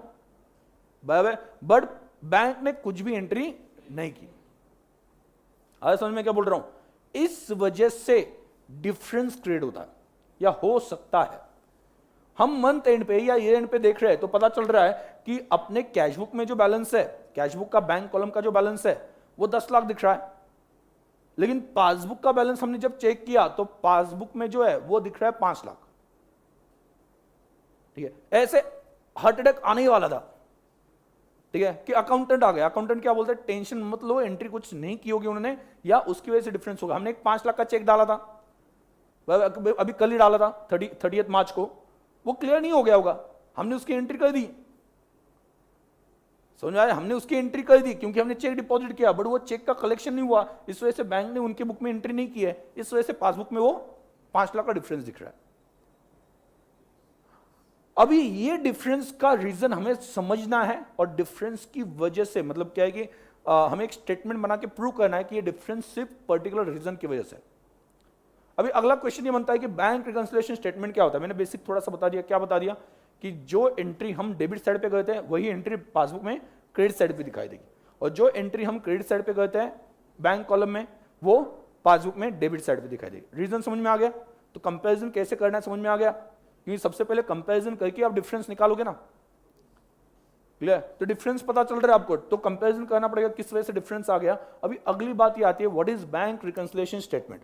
बट बैंक ने कुछ भी एंट्री नहीं की। आज समझ में क्या बोल रहा हूं? इस वजह से डिफरेंस क्रिएट होता है, या हो सकता है। हम मंथ एंड पे या ईयर एंड पे देख रहे हैं तो पता चल रहा है कि अपने कैश बुक में जो बैलेंस है, कैश बुक का बैंक कॉलम का जो बैलेंस है वो 10 लाख दिख रहा है, लेकिन पासबुक का बैलेंस हमने जब चेक किया तो पासबुक में जो है वो दिख रहा है 5 लाख। ठीक है। ऐसे हार्ट अटैक आने ही वाला था, ठीक है, कि अकाउंटेंट आ गया। अकाउंटेंट क्या बोलते हैं? टेंशन मत लो, एंट्री कुछ नहीं की होगी उन्होंने, या उसकी वजह से डिफरेंस होगा। हमने एक 5 लाख का चेक डाला था, अभी कल ही डाला था 30 मार्च को, वो क्लियर नहीं हो गया होगा, हमने उसकी एंट्री कर दी। समझ आया? हमने उसकी एंट्री कर दी क्योंकि हमने चेक डिपॉजिट किया, बट वो चेक का कलेक्शन नहीं हुआ, इस वजह से बैंक ने उनकी बुक में एंट्री नहीं की है, इस वजह से पासबुक में वो 5 लाख का डिफरेंस दिख रहा है। अभी ये डिफरेंस का रीजन हमें समझना है, और डिफरेंस की वजह से मतलब क्या है कि हमें एक स्टेटमेंट बना के प्रूव करना है कि ये डिफरेंस सिर्फ पर्टिकुलर रीजन की वजह से। अभी अगला क्वेश्चन ये बनता है कि बैंक रिकंसिलिएशन स्टेटमेंट क्या होता है। मैंने बेसिक थोड़ा सा बता दिया। क्या बता दिया? कि जो एंट्री हम डेबिट साइड पे करते हैं वही एंट्री पासबुक में क्रेडिट साइड पे दिखाई देगी, और जो एंट्री हम क्रेडिट साइड पे करते हैं बैंक कॉलम में वो पासबुक में डेबिट साइड पे दिखाई देगी। रीजन समझ में आ गया? तो कंपैरिजन कैसे करना है समझ में आ गया, क्योंकि सबसे पहले कंपैरिजन करके आप डिफरेंस निकालोगे ना। क्लियर? तो डिफरेंस पता चल रहा है आपको, तो कंपैरिजन करना पड़ेगा किस वजह से डिफरेंस आ गया। अभी अगली बात ये आती है, what is bank reconciliation statement.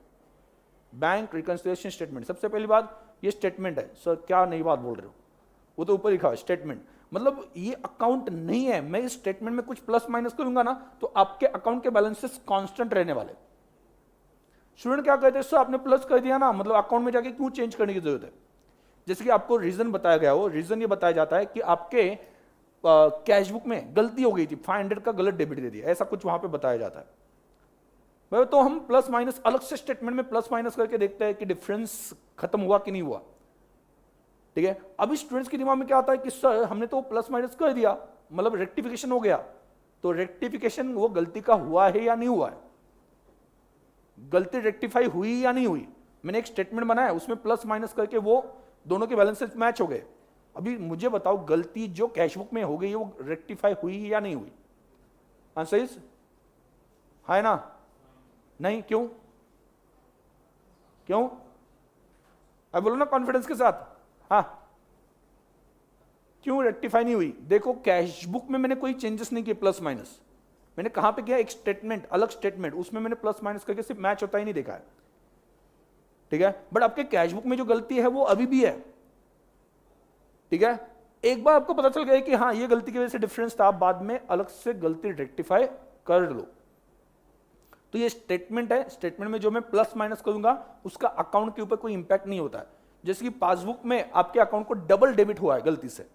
Bank reconciliation statement, सबसे पहली बात ये स्टेटमेंट है। सर क्या नई बात बोल रहे हो? वो तो ऊपर लिखा है स्टेटमेंट, मतलब ये अकाउंट नहीं है। मैं इस स्टेटमेंट में कुछ प्लस माइनस करूंगा ना तो आपके अकाउंट के बैलेंसेस कांस्टेंट रहने वाले। स्टूडेंट क्या कहते हैं? सर आपने प्लस कर दिया ना, मतलब अकाउंट में जाके क्यों चेंज करने की जरूरत है? जैसे कि आपको रीजन बताया गया हो, रीजन ये बताया जाता है कि आपके कैश बुक में गलती हो गई थी, 500 का गलत डेबिट दे दिया, ऐसा कुछ वहां पे बताया जाता है। तो हम प्लस माइनस अलग से स्टेटमेंट में प्लस माइनस करके देखते हैं कि डिफरेंस खत्म हुआ कि नहीं हुआ। ठीक है। अभी स्टूडेंट्स के दिमाग में क्या आता है कि सर हमने तो प्लस माइनस कर दिया, मतलब रेक्टिफिकेशन हो गया, तो रेक्टिफिकेशन वो गलती का हुआ है या नहीं हुआ है? गलती रेक्टिफाई हुई या नहीं हुई? मैंने एक स्टेटमेंट बनाया, उसमें प्लस माइनस करके वो दोनों के बैलेंसेस मैच हो गए, अभी मुझे बताओ गलती जो कैशबुक में हो गई है वो रेक्टिफाई हुई या नहीं हुई? आंसर इज है ना? नहीं, क्यों? क्यों? अब बोलो ना कॉन्फिडेंस के साथ, हाँ, क्यों रेक्टिफाई नहीं हुई? देखो कैशबुक में मैंने कोई चेंजेस नहीं किए प्लस माइनस, मैंने कहां पे किया? एक स्टेटमेंट, अलग स्टेटमेंट, उसमें मैंने प्लस माइनस करके सिर्फ मैच होता ही नहीं देखा है, ठीक है? बट आपके कैशबुक में जो गलती है वो अभी भी है, ठीक है? एक बार आपको पता चल गया कि हाँ ये गलती की वजह से डिफरेंस था, आप बाद में अलग से गलती रेक्टिफाई कर लो। तो ये स्टेटमेंट है, स्टेटमेंट में जो मैं प्लस माइनस करूंगा उसका अकाउंट के ऊपर कोई इंपैक्ट नहीं होता है। जैसे कि पासबुक में आपके अकाउंट को डबल डेबिट हुआ है गलती से,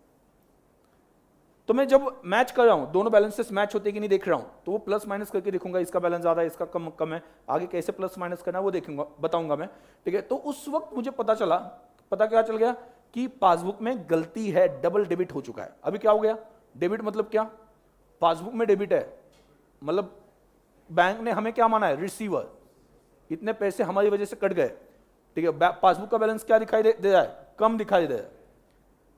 तो मैं जब मैच कर रहा हूं, दोनों बैलेंसेस मैच होते कि नहीं देख रहा हूं, तो वो प्लस माइनस करके देखूंगा, इसका बैलेंस ज्यादा है, इसका कम कम है, आगे कैसे प्लस माइनस करना है वो देखूंगा, बताऊंगा मैं, ठीक है? तो उस वक्त मुझे पता चला, पता क्या चल गया कि पासबुक में गलती है, डबल डेबिट हो चुका है। अभी क्या हो गया? डेबिट मतलब क्या? पासबुक में डेबिट है मतलब बैंक ने हमें क्या माना है? रिसीवर, इतने पैसे हमारी वजह से कट गए, ठीक है? पासबुक का बैलेंस क्या दिखाई दे रहा है? कम दिखाई दे रहा है,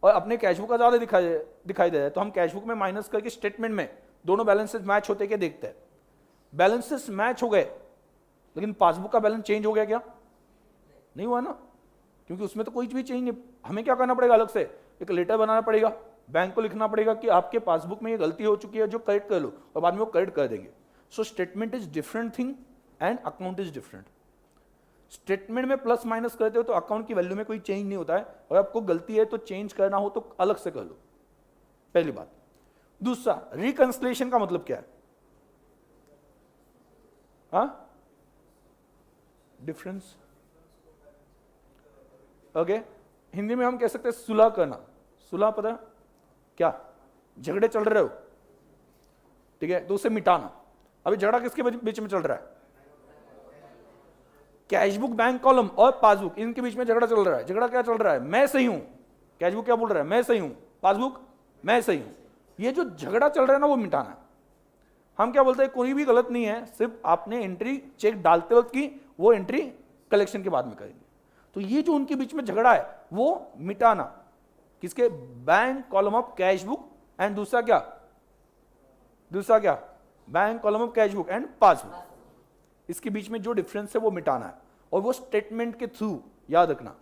और अपने कैशबुक का ज्यादा दिखाई दे रहा है, तो हम कैशबुक में माइनस करके स्टेटमेंट में दोनों बैलेंसेस मैच होते क्या देखते हैं। बैलेंसेस मैच हो गए, लेकिन पासबुक का बैलेंस चेंज हो गया क्या? नहीं हुआ ना, क्योंकि उसमें तो कोई भी चेंज नहीं। हमें क्या करना पड़ेगा? अलग से एक लेटर बनाना पड़ेगा, बैंक को लिखना पड़ेगा कि आपके पासबुक में ये गलती हो चुकी है, जो करेक्ट कर लो, और बाद में वो करेक्ट कर देंगे। So statement is different thing and account is different. Statement में प्लस माइनस करते हो तो अकाउंट की वैल्यू में कोई चेंज नहीं होता है, और आपको गलती है तो चेंज करना हो तो अलग से कर लो, पहली बात। दूसरा, रिकंसिलिएशन का मतलब क्या है? हाँ, डिफरेंस, ओके, हिंदी में हम कह सकते हैं सुलह करना। सुलह पता है क्या? झगड़े चल रहे हो, ठीक है, तो उसे मिटाना। अभी झगड़ा किसके बीच में चल रहा है? कैशबुक बैंक कॉलम और पासबुक, इनके बीच में झगड़ा चल रहा है। झगड़ा क्या चल रहा है? मैं सही हूं, कैशबुक क्या बोल रहा है? मैं सही हूं, पासबुक मैं सही हूं। ये जो झगड़ा चल रहा है ना, वो मिटाना है। हम क्या बोलते हैं? कोई भी गलत नहीं है, सिर्फ आपने एंट्री चेक डालते वक्त की, वो एंट्री कलेक्शन के बाद में करेंगे। तो ये जो उनके बीच में झगड़ा है वो मिटाना, किसके? Bank column of cashbook and दूसरा क्या? दूसरा क्या? Bank column of cashbook and passbook, इसके बीच में जो डिफरेंस है वो मिटाना है, और वो स्टेटमेंट के थ्रू। याद रखना,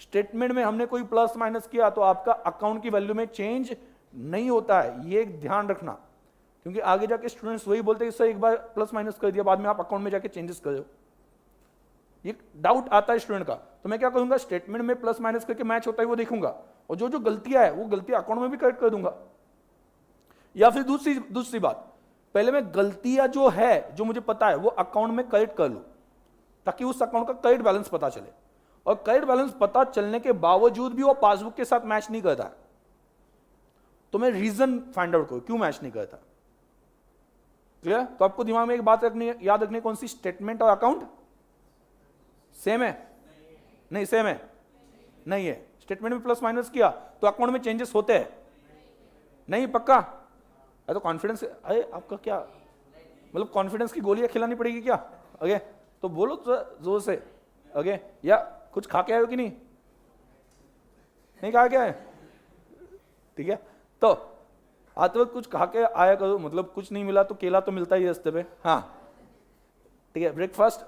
स्टेटमेंट में हमने कोई प्लस माइनस किया तो आपका अकाउंट की वैल्यू में चेंज नहीं होता है, ये ध्यान रखना, क्योंकि आगे जाके स्टूडेंट्स वही बोलते हैं सर एक बार प्लस माइनस कर दिया, बाद में आप अकाउंट में जाके चेंजेस कर दो। ये डाउट आता है स्टूडेंट का। तो मैं क्या करूंगा? स्टेटमेंट में प्लस माइनस करके मैच होता है वो देखूंगा, और जो जो गलतियां है वो गलतियां अकाउंट में भी करेक्ट कर दूंगा। या फिर दूसरी बात, पहले मैं गलतियां जो है, जो मुझे पता है, वो अकाउंट में करेक्ट कर लूं, ताकि उस अकाउंट का करेक्ट बैलेंस पता चले। और करेक्ट बैलेंस पता चलने के बावजूद भी वो पासबुक के साथ मैच नहीं करता, तो मैं रीजन फाइंड आउट करूं क्यों मैच नहीं करता। क्लियर? तो आपको दिमाग में एक बात रखनी है, याद रखनी है, कौन सी? स्टेटमेंट और अकाउंट सेम है? नहीं सेम है, नहीं है। स्टेटमेंट में प्लस माइनस किया तो अकाउंट में चेंजेस होते हैं? नहीं, पक्का? तो कॉन्फिडेंस, अरे आपका क्या मतलब, कॉन्फिडेंस की गोलियां खिलानी पड़ेगी क्या? ओके, तो बोलो तो जोर से, ओके? या कुछ खा के आए हो कि नहीं? नहीं खा के आए? ठीक है, तो आते वक्त कुछ खा के आया करो, मतलब कुछ नहीं मिला तो केला तो मिलता ही रास्ते पे, हाँ, ठीक है? ब्रेकफास्ट,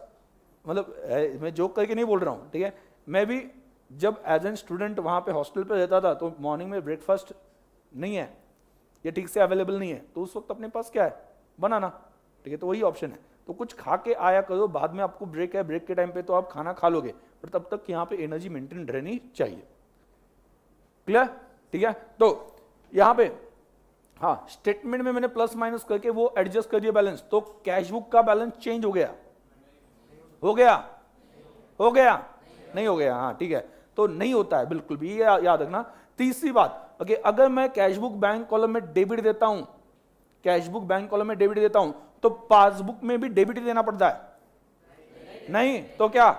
मतलब मैं जोक करके नहीं बोल रहा हूँ, ठीक है? मैं भी जब एज एन स्टूडेंट वहाँ पे हॉस्टल पे रहता था, तो मॉर्निंग में ब्रेकफास्ट नहीं है, ये ठीक से अवेलेबल नहीं है, तो उस वक्त अपने पास क्या है? बनाना, ठीक है? तो वही ऑप्शन है। तो कुछ खा के आया करो, बाद में आपको ब्रेक है, ब्रेक के टाइम पे तो आप खाना खा लोगे, पर तब तक यहाँ पे एनर्जी मेंटेन रहनी चाहिए। क्लियर? ठीक है, तो यहाँ पे हाँ, स्टेटमेंट में मैंने प्लस माइनस करके वो एडजस्ट कर दिया बैलेंस, तो कैशबुक का बैलेंस चेंज हो गया? हो गया? हो गया? नहीं हो गया? हाँ, ठीक है, तो नहीं होता है बिल्कुल भी, ये याद रखना। तीसरी बात, ओके, अगर मैं कैशबुक बैंक कॉलम में डेबिट देता हूं, कैशबुक बैंक कॉलम में डेबिट देता हूं, तो पासबुक में भी डेबिट देना पड़ता है? नहीं, तो क्या?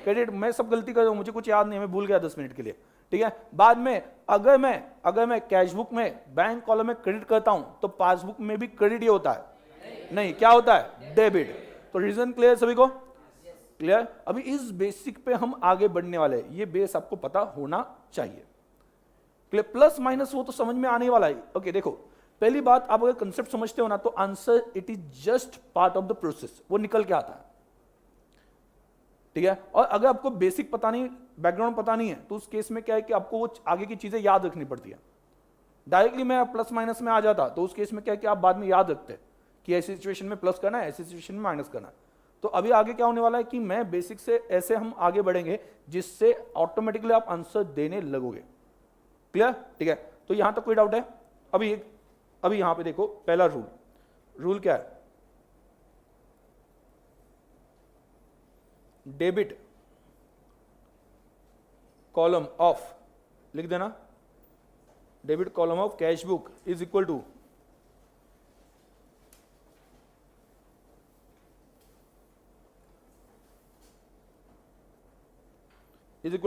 क्रेडिट। मैं सब गलती कर रहा हूं, मुझे कुछ याद नहीं, मैं भूल गया 10 मिनट के लिए, ठीक है? बाद में अगर मैं कैशबुक में बैंक कॉलम में क्रेडिट करता हूं, तो पासबुक में भी क्रेडिट ही होता है? नहीं, क्या होता है? डेबिट। तो रीजन क्लियर सभी को? क्लियर? अभी इस बेसिक पे हम आगे बढ़ने वाले हैं, ये बेस आपको पता होना चाहिए। प्लस माइनस वो तो समझ में आने वाला है। ओके देखो, पहली बात, आप अगर कंसेप्ट समझते हो ना तो answer it is just part of the process, वो निकल के आता है, ठीक है। और अगर आपको बेसिक पता नहीं, बैकग्राउंड पता नहीं है, तो उस केस में क्या है कि आपको वो आगे की चीजें याद रखनी पड़ती है। डायरेक्टली मैं प्लस माइनस में आ जाता तो उस केस में क्या है कि आप बाद में याद रखते कि ऐसी सिचुएशन में प्लस करना है, ऐसी सिचुएशन में माइनस करना है। तो अभी आगे क्या होने वाला है कि मैं बेसिक से ऐसे हम आगे बढ़ेंगे जिससे ऑटोमेटिकली आप आंसर देने लगोगे। क्लियर, ठीक है। तो यहां तक कोई डाउट है? अभी यहां पे देखो, पहला रूल क्या है? डेबिट कॉलम ऑफ, लिख देना, debit column of cash book is equal to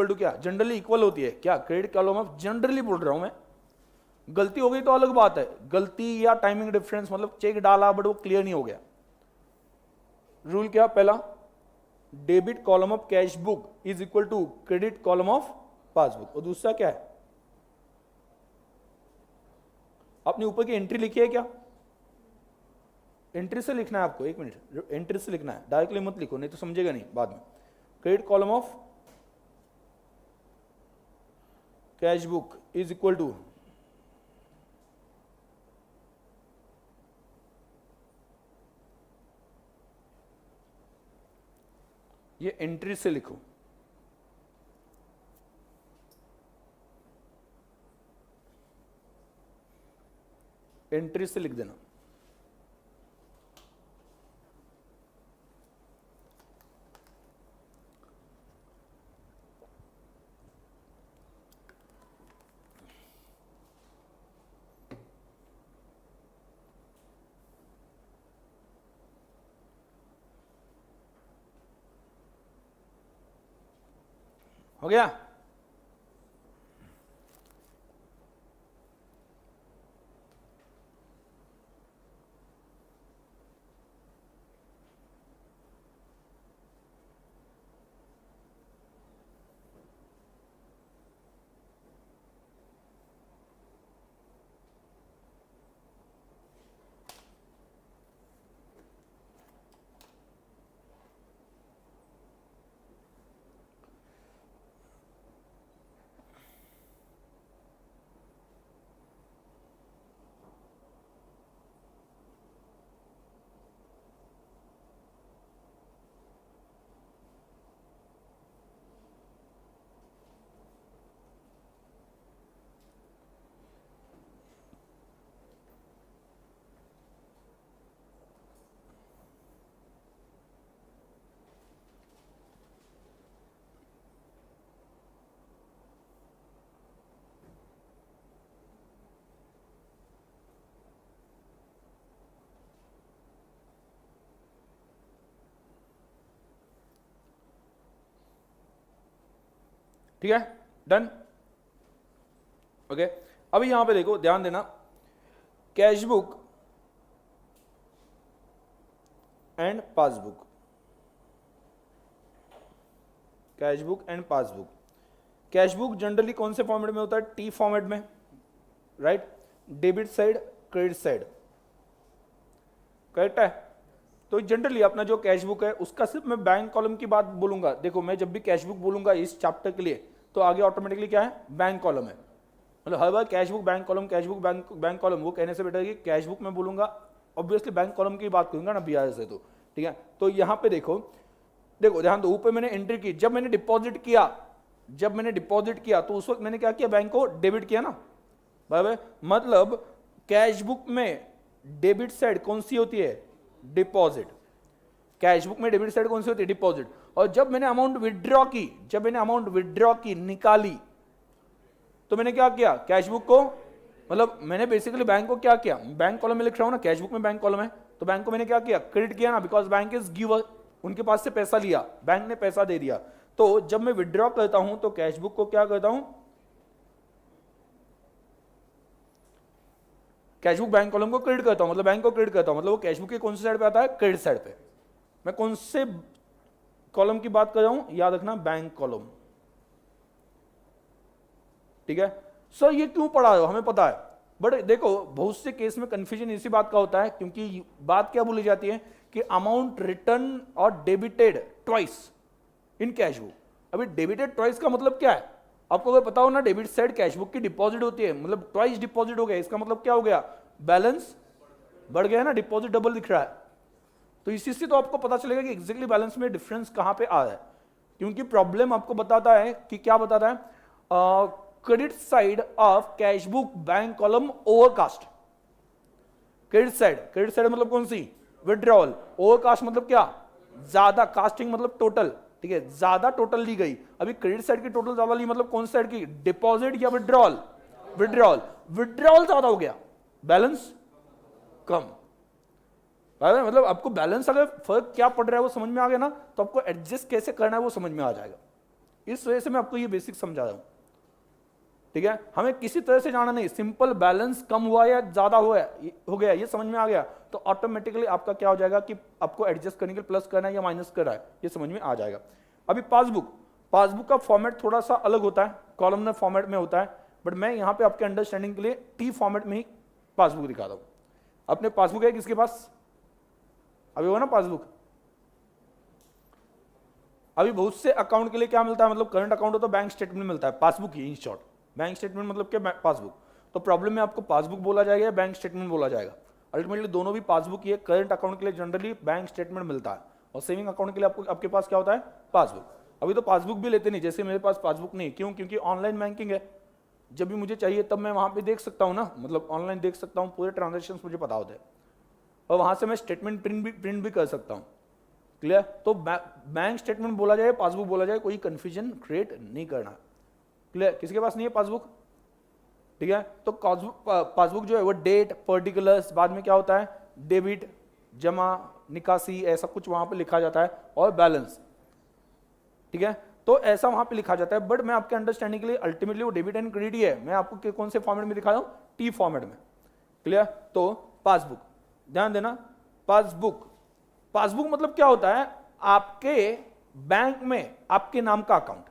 क्या? जनरली इक्वल होती है क्या? क्रेडिट कॉलम ऑफ, जनरली बोल रहा हूं मैं, गलती हो गई तो अलग बात है, गलती या टाइमिंग डिफरेंस, मतलब चेक डाला बट वो क्लियर नहीं हो गया। रूल क्या? पहला, debit column of cash book is equal to credit column of passbook. और दूसरा क्या है? आपने ऊपर की एंट्री लिखी है क्या? एंट्री से लिखना है आपको, एक मिनट, एंट्री से लिखना है, डायरेक्टली मत लिखो नहीं तो समझेगा नहीं बाद में। Credit column of cash book is equal to, ये एंट्री से लिखो, एंट्री से लिख देना। हो गया? ठीक है, डन। ओके, अभी यहां पे देखो, ध्यान देना, cash book and passbook, cash book and passbook. Cash book generally कौन से फॉर्मेट में होता है? टी फॉर्मेट में, right? Debit side, credit side, correct है। तो जनरली अपना जो कैश बुक है उसका सिर्फ मैं बैंक कॉलम की बात बोलूंगा। देखो, मैं जब भी कैश बुक बोलूंगा इस चैप्टर के लिए तो आगे ऑटोमेटिकली क्या है? बैंक कॉलम है। मतलब हर बार cash book bank column, cash book bank column, वो कहने से बेटर है कि कैश बुक में बोलूंगा, ऑब्वियसली बैंक कॉलम की बात करूंगा ना बीआर से, तो ठीक है। तो यहां पे देखो ध्यान दो, ऊपर मैंने एंट्री की, जब मैंने डिपॉजिट किया तो उस वक्त मैंने क्या किया? बैंक को डेबिट किया ना, बराबर। मतलब कैश बुक में डेबिट साइड कौन सी होती है? डिपॉजिट। कैश बुक में डेबिट साइड कौन सी होती है? डिपॉजिट। और जब मैंने अमाउंट विड्रॉ की, निकाली, तो मैंने क्या किया? कैश बुक को, मतलब मैंने बेसिकली बैंक को क्या किया? बैंक कॉलम में लिख रहा हूं ना, कैश बुक में बैंक कॉलम है, तो बैंक को मैंने क्या किया? क्रेडिट किया ना, बिकॉज बैंक इज गिवर, उनके पास से पैसा लिया, बैंक ने पैसा दे दिया। तो जब मैं विड्रॉ करता हूं तो कैश बुक को क्या करता हूं? कैश बुक बैंक कॉलम को क्रेडिट करता हूं, मतलब बैंक को क्रेडिट करता हूं, मतलब वो कैश बुक के कौन से साइड पे आता है? क्रेडिट साइड पे। मैं कौन से कॉलम की बात कर रहा हूं? याद रखना, बैंक कॉलम, ठीक है। सर ये क्यों पढ़ा है, हमें पता है, बट देखो बहुत से केस में कंफ्यूजन इसी बात का होता है, क्योंकि बात क्या बोली जाती है कि अमाउंट रिटर्न और debited twice in cash book. अभी डेबिटेड ट्वाइस का मतलब क्या है, आपको अगर पता हो ना, डेबिट साइड कैश बुक की डिपॉजिट होती है, मतलब ट्वाइस डिपॉजिट हो गया, इसका मतलब क्या हो गया, बैलेंस बढ़ गया ना, डिपॉजिट डबल दिख रहा है। तो इसी से तो आपको पता चलेगा कि एग्जैक्टली बैलेंस में डिफरेंस कहां पे आ रहा है, क्योंकि प्रॉब्लम आपको बताता है कि क्या बताता है, credit side of cash book bank column overcast. Credit side मतलब कौन सी, विड्रॉल। ओवरकास्ट मतलब क्या, ज्यादा, कास्टिंग मतलब टोटल, ठीक है, ज्यादा टोटल ली गई। अभी क्रेडिट साइड की टोटल ज्यादा ली, मतलब कौन साइड की, डिपॉजिट या विड्रॉल, विड्रॉल ज्यादा हो गया, बैलेंस कम। मतलब आपको बैलेंस अगर फर्क क्या पड़ रहा है वो समझ में आ गया ना, तो आपको एडजस्ट कैसे करना है वो समझ में आ जाएगा। इस वजह से मैं आपको ये बेसिक समझा रहा हूं, ठीक है। हमें किसी तरह से जाना नहीं, सिंपल बैलेंस कम हुआ या ज्यादा हुआ हो गया ये समझ में आ गया, तो ऑटोमेटिकली आपका क्या हो जाएगा कि आपको एडजस्ट करने के लिए प्लस करना है या माइनस करना है, ये समझ में आ जाएगा। अभी पासबुक का फॉर्मेट थोड़ा सा अलग होता है, कॉलमनर फॉर्मेट में होता है, बट मैं यहां पे आपके अंडरस्टैंडिंग के लिए टी फॉर्मेट में ही पासबुक दिखा रहा हूं। अपने पासबुक है किसके पास, अभी वो ना पासबुक, अभी बहुत से अकाउंट के लिए क्या मिलता है, मतलब करंट अकाउंट हो तो बैंक स्टेटमेंट मिलता है, passbook he in short. Bank statement मतलब क्या, पासबुक। तो प्रॉब्लम में आपको पासबुक बोला जाएगा या बैंक स्टेटमेंट बोला जाएगा, अल्टीमेटली दोनों भी पासबुक ही है। करंट अकाउंट के लिए जनरली बैंक स्टेटमेंट मिलता है, और सेविंग अकाउंट के लिए आपके पास क्या होता है, पासबुक। अभी तो पासबुक भी लेते नहीं, जैसे मेरे पास पासबुक नहीं, क्यों, क्योंकि ऑनलाइन बैंकिंग है, जब भी मुझे चाहिए तब मैं वहां पे देख सकता हूं ना, मतलब ऑनलाइन देख सकता हूं, पूरे ट्रांजेक्शन मुझे पता होते हैं, और वहां से मैं स्टेटमेंट प्रिंट भी कर सकता हूं। क्लियर। तो बैंक स्टेटमेंट बोला जाए, पासबुक बोला जाए, कोई कंफ्यूजन क्रिएट नहीं करना। क्लियर। किसी के पास नहीं है पासबुक, ठीक है। तो पासबुक जो है वो डेट, पर्टिकुलर्स, बाद में क्या होता है, डेबिट, जमा, निकासी, ऐसा कुछ वहां पे लिखा जाता है, और बैलेंस, ठीक है। तो ऐसा वहां पे लिखा जाता है, बट मैं आपके अंडरस्टैंडिंग के लिए अल्टीमेटली वो डेबिट एंड क्रेडिट ही है। मैं आपको कौन से फॉर्मेट में दिखा रहा हूं, टी फॉर्मेट में। क्लियर। तो पासबुक, ध्यान देना, पासबुक मतलब क्या होता है, आपके बैंक में आपके नाम का अकाउंट,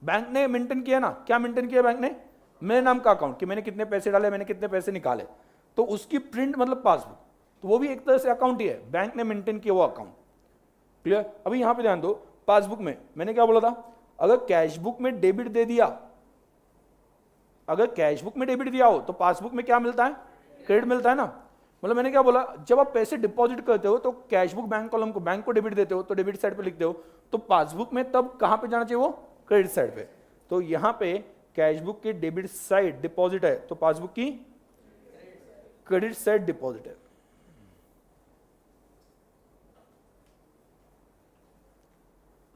बैंक ने मेंटेन किया ना, क्या मेंटेन किया बैंक ने, मेरे नाम का अकाउंट, कि मैंने कितने पैसे डाले, मैंने कितने पैसे निकाले, तो उसकी प्रिंट मतलब पासबुक। तो वो भी एक तरह से अकाउंट ही है, बैंक ने मेंटेन किया वो अकाउंट। क्लियर। अभी यहां पे ध्यान दो, पासबुक में मैंने क्या बोला था, अगर कैश बुक में डेबिट दे दिया, अगर कैश बुक में डेबिट दिया हो तो पासबुक में क्या मिलता है, क्रेडिट मिलता है ना। मतलब मैंने क्या बोला, जब आप पैसे डिपॉजिट करते हो तो कैश बुक बैंक कॉलम को, बैंक को डेबिट देते हो तो डेबिट साइड पे लिखते हो, तो पासबुक में तब कहां पे जाना चाहिए, वो क्रेडिट साइड पे। तो यहां पे कैश बुक की डेबिट साइड डिपॉजिट है, तो पासबुक की क्रेडिट साइड डिपॉजिट है।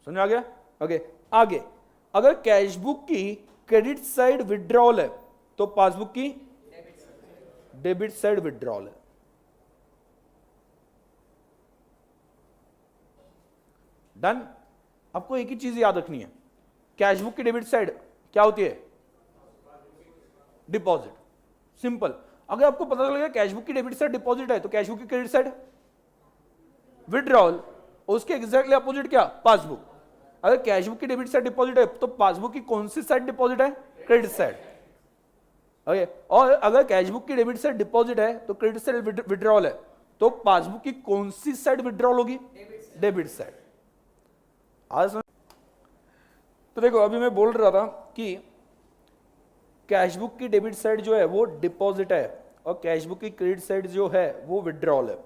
समझ आ गया। ओके, आगे, अगर कैश बुक की क्रेडिट साइड विड्रॉल है तो पासबुक की डेबिट साइड विड्रॉल है। डन। आपको एक ही चीज याद रखनी है, कैश बुक की डेबिट साइड क्या होती है, डिपॉजिट। सिंपल। अगर आपको पता चलेगा कैश बुक की डेबिट साइड डिपॉजिट है, तो कैश बुक की क्रेडिट साइड विड्रॉल, उसके एग्जैक्टली अपोजिट क्या, पासबुक। अगर कैश बुक की डेबिट साइड डिपॉजिट है तो पासबुक की कौन सी साइड डिपॉजिट है, क्रेडिट साइड। ओके। और अगर कैश बुक की डेबिट साइड डिपॉजिट है तो क्रेडिट साइड विड्रॉल है, तो पासबुक की कौन सी साइड विड्रॉल होगी, डेबिट साइड। आज तो देखो, अभी मैं बोल रहा था कि कैश बुक की डेबिट साइड जो है वो डिपॉजिट है, और कैश बुक की क्रेडिट साइड जो है वो विड्रॉल है।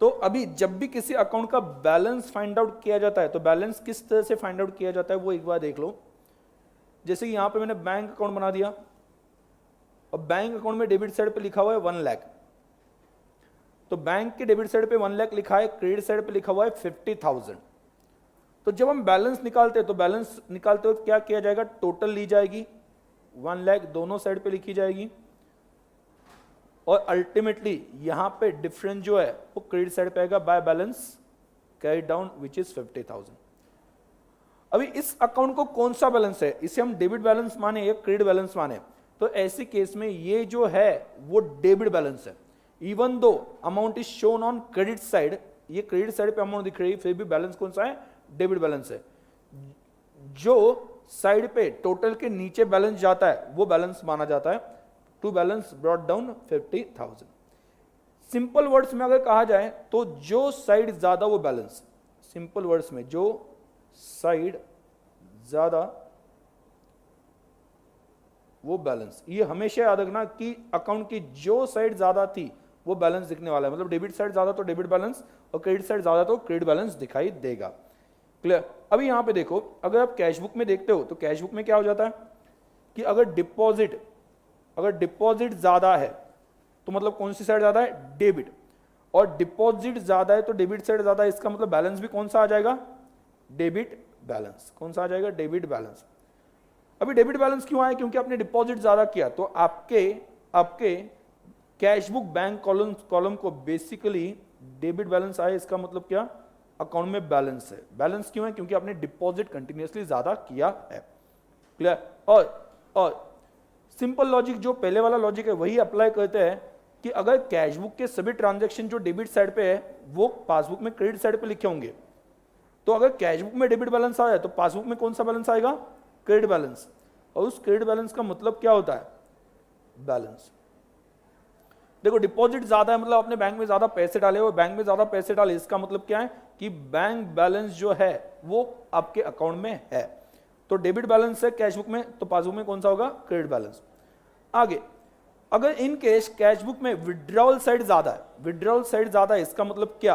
तो अभी जब भी किसी अकाउंट का बैलेंस फाइंड आउट किया जाता है, तो बैलेंस किस तरह से फाइंड आउट किया जाता है वो एक बार देख लो। जैसे कि यहां पे मैंने बैंक अकाउंट बना दिया, और बैंक अकाउंट में डेबिट साइड पे लिखा हुआ है 1 लाख, तो बैंक के डेबिट साइड पे 1 लाख लिखा है, क्रेडिट साइड पे लिखा हुआ है 50,000। तो जब हम बैलेंस निकालते हैं तो बैलेंस निकालते वक्त क्या किया जाएगा, टोटल ली जाएगी, 1 लाख दोनों साइड पे लिखी जाएगी, और अल्टीमेटली यहां पे डिफरेंस जो है वो क्रेडिट साइड पे आएगा, by balance carried down which is 50,000। अभी इस अकाउंट को कौन सा बैलेंस है, इसे हम डेबिट बैलेंस माने या क्रेडिट बैलेंस माने, तो ऐसे केस में ये जो है वो डेबिट बैलेंस है। Even though amount is shown on credit side, ये क्रेडिट साइड पे अमाउंट दिख रही है, फिर भी बैलेंस कौन सा है, डेबिट बैलेंस है। जो साइड पे टोटल के नीचे बैलेंस जाता है वो बैलेंस माना जाता है। To balance brought down 50,000। Simple words में अगर कहा जाए तो जो साइड ज्यादा वो बैलेंस, सिंपल वर्ड्स में जो साइड ज्यादा वो बैलेंस। ये हमेशा याद रखना कि अकाउंट की जो साइड ज्यादा थी वो बैलेंस दिखने वाला है, मतलब डेबिट साइड ज्यादा तो डेबिट बैलेंस और क्रेडिट साइड ज्यादा तो क्रेडिट बैलेंस दिखाई देगा। क्लियर। अभी यहां पे देखो, अगर आप कैश बुक में देखते हो तो कैश बुक में क्या हो जाता है कि अगर डिपॉजिट ज्यादा है तो मतलब कौन सी साइड ज्यादा है, डेबिट, और डिपॉजिट ज्यादा है तो डेबिट साइड ज्यादा है, इसका मतलब बैलेंस भी कौन सा आ जाएगा, डेबिट बैलेंस। कौन सा आ जाएगा, डेबिट बैलेंस। अभी डेबिट बैलेंस क्यों आया, क्योंकि आपने डिपॉजिट ज्यादा किया, तो आपके कैश बुक बैंक कॉलम को बेसिकली डेबिट बैलेंस आया। इसका मतलब क्या, अकाउंट में बैलेंस है। बैलेंस क्यों है, क्योंकि आपने डिपॉजिट कंटिन्यूअसली ज्यादा किया है। क्लियर। और सिंपल लॉजिक जो पहले वाला लॉजिक है वही अप्लाई करते हैं कि अगर कैश बुक के सभी ट्रांजैक्शन जो डेबिट साइड पे है वो पासबुक में क्रेडिट साइड पे लिखे होंगे, तो अगर कैश बुक में डेबिट बैलेंस आया तो पासबुक में कौन सा बैलेंस आएगा, क्रेडिट बैलेंस। और उस क्रेडिट बैलेंस का मतलब क्या होता है, बैलेंस। देखो डिपॉजिट ज्यादा है मतलब आपने बैंक में ज्यादा पैसे डाले, और बैंक में ज्यादा पैसे डाले इसका मतलब क्या है कि बैंक बैलेंस जो है वो आपके अकाउंट में है। तो डेबिट बैलेंस है कैश बुक में, तो पासबुक में कौन सा होगा, क्रेडिट बैलेंस। आगे, अगर इन केस कैश बुक में विड्रॉल साइड ज्यादा है, विड्रॉल साइड ज्यादा है इसका मतलब क्या,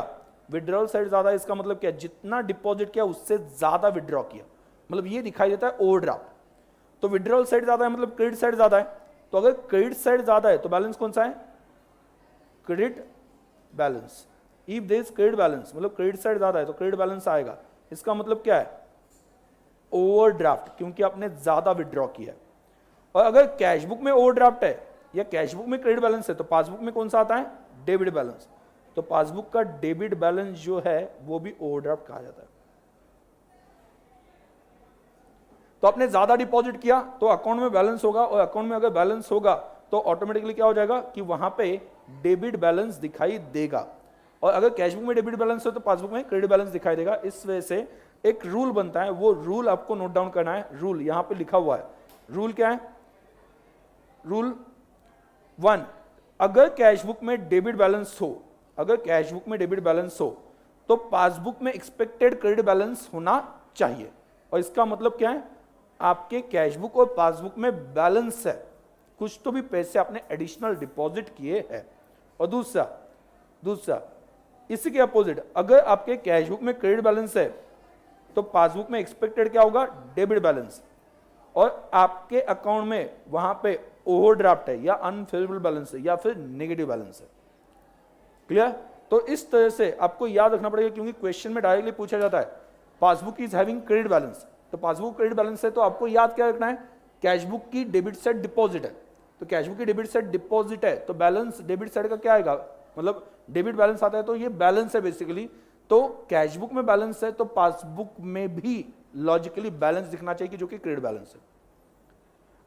विड्रॉल साइड ज्यादा है इसका मतलब क्या, जितना डिपॉजिट किया उससे ज्यादा विड्रॉ किया, मतलब ये दिखाई देता है ओवरड्राफ्ट। तो विड्रॉल साइड ज्यादा है मतलब क्रेडिट साइड ज्यादा है, तो अगर क्रेडिट साइड ज्यादा है तो बैलेंस कौन सा है, credit balance. If there is credit balance मतलब क्रेडिट साइड ज्यादा है तो क्रेडिट बैलेंस आएगा। इसका मतलब क्या है, ओवरड्राफ्ट, क्योंकि आपने ज्यादा विड्रॉ किया है। और अगर कैश बुक में ओवरड्राफ्ट है या कैश बुक में क्रेडिट बैलेंस है तो पासबुक में कौन सा आता है, डेबिट बैलेंस। तो पासबुक का डेबिट बैलेंस जो है वो भी ओवरड्राफ्ट कहा जाता है। तो आपने ज्यादा डिपॉजिट किया तो अकाउंट में बैलेंस होगा, और अकाउंट में अगर बैलेंस होगा तो ऑटोमेटिकली क्या हो जाएगा कि वहां पे डेबिट बैलेंस दिखाई देगा। और अगर कैश बुक में डेबिट बैलेंस हो तो पासबुक में क्रेडिट बैलेंस दिखाई देगा। इस वजह से एक रूल बनता है, वो रूल आपको नोट डाउन करना है। रूल यहां पे लिखा हुआ है। रूल क्या है, रूल 1, अगर कैश बुक में डेबिट बैलेंस हो, अगर कैश बुक में डेबिट बैलेंस हो तो पासबुक में एक्सपेक्टेड क्रेडिट बैलेंस होना चाहिए। और इसका मतलब क्या है, आपके कैश बुक और पासबुक में बैलेंस है, कुछ तो भी पैसे आपने एडिशनल डिपॉजिट किए हैं। और दूसरा इसी के अपोजिट, अगर आपके कैश बुक में क्रेडिट बैलेंस है तो पासबुक में एक्सपेक्टेड क्या होगा, डेबिट बैलेंस। और आपके अकाउंट में वहां पे ओवरड्राफ्ट है या अनफेवरेबल बैलेंस है या फिर नेगेटिव बैलेंस है। क्लियर। तो इस तरह से आपको याद रखना पड़ेगा, क्योंकि क्वेश्चन में डायरेक्टली पूछा जाता है passbook is having credit balance, तो पासबुक क्रेडिट बैलेंस है तो आपको याद क्या रखना है, कैश बुक की डेबिट साइड डिपॉजिट है, तो कैश बुक की डेबिट साइड डिपॉजिट है तो बैलेंस डेबिट साइड का क्या आएगा, मतलब डेबिट बैलेंस आता है तो ये बैलेंस है बेसिकली। तो कैश बुक में बैलेंस है तो पासबुक में भी लॉजिकली बैलेंस दिखना चाहिए जो कि क्रेडिट बैलेंस है।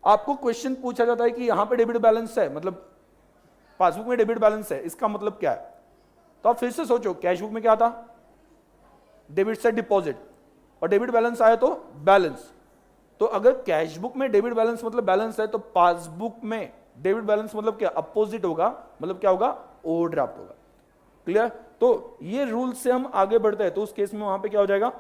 आपको क्वेश्चन पूछा जाता है कि यहां पे डेबिट बैलेंस है, मतलब पासबुक में डेबिट बैलेंस है, इसका मतलब क्या है, तो आप फिर से सोचो, कैश बुक में क्या था, डेबिट साइड डिपॉजिट, और डेबिट बैलेंस आया तो बैलेंस। तो अगर कैश बुक में डेबिट बैलेंस मतलब बैलेंस है तो पासबुक में डेबिट बैलेंस मतलब क्या, अपोजिट होगा, मतलब क्या होगा, ओवरड्राफ्ट होगा। क्लियर। तो ये रूल से हम आगे बढ़ते हैं, तो उस केस में वहां पे क्या हो जाएगा,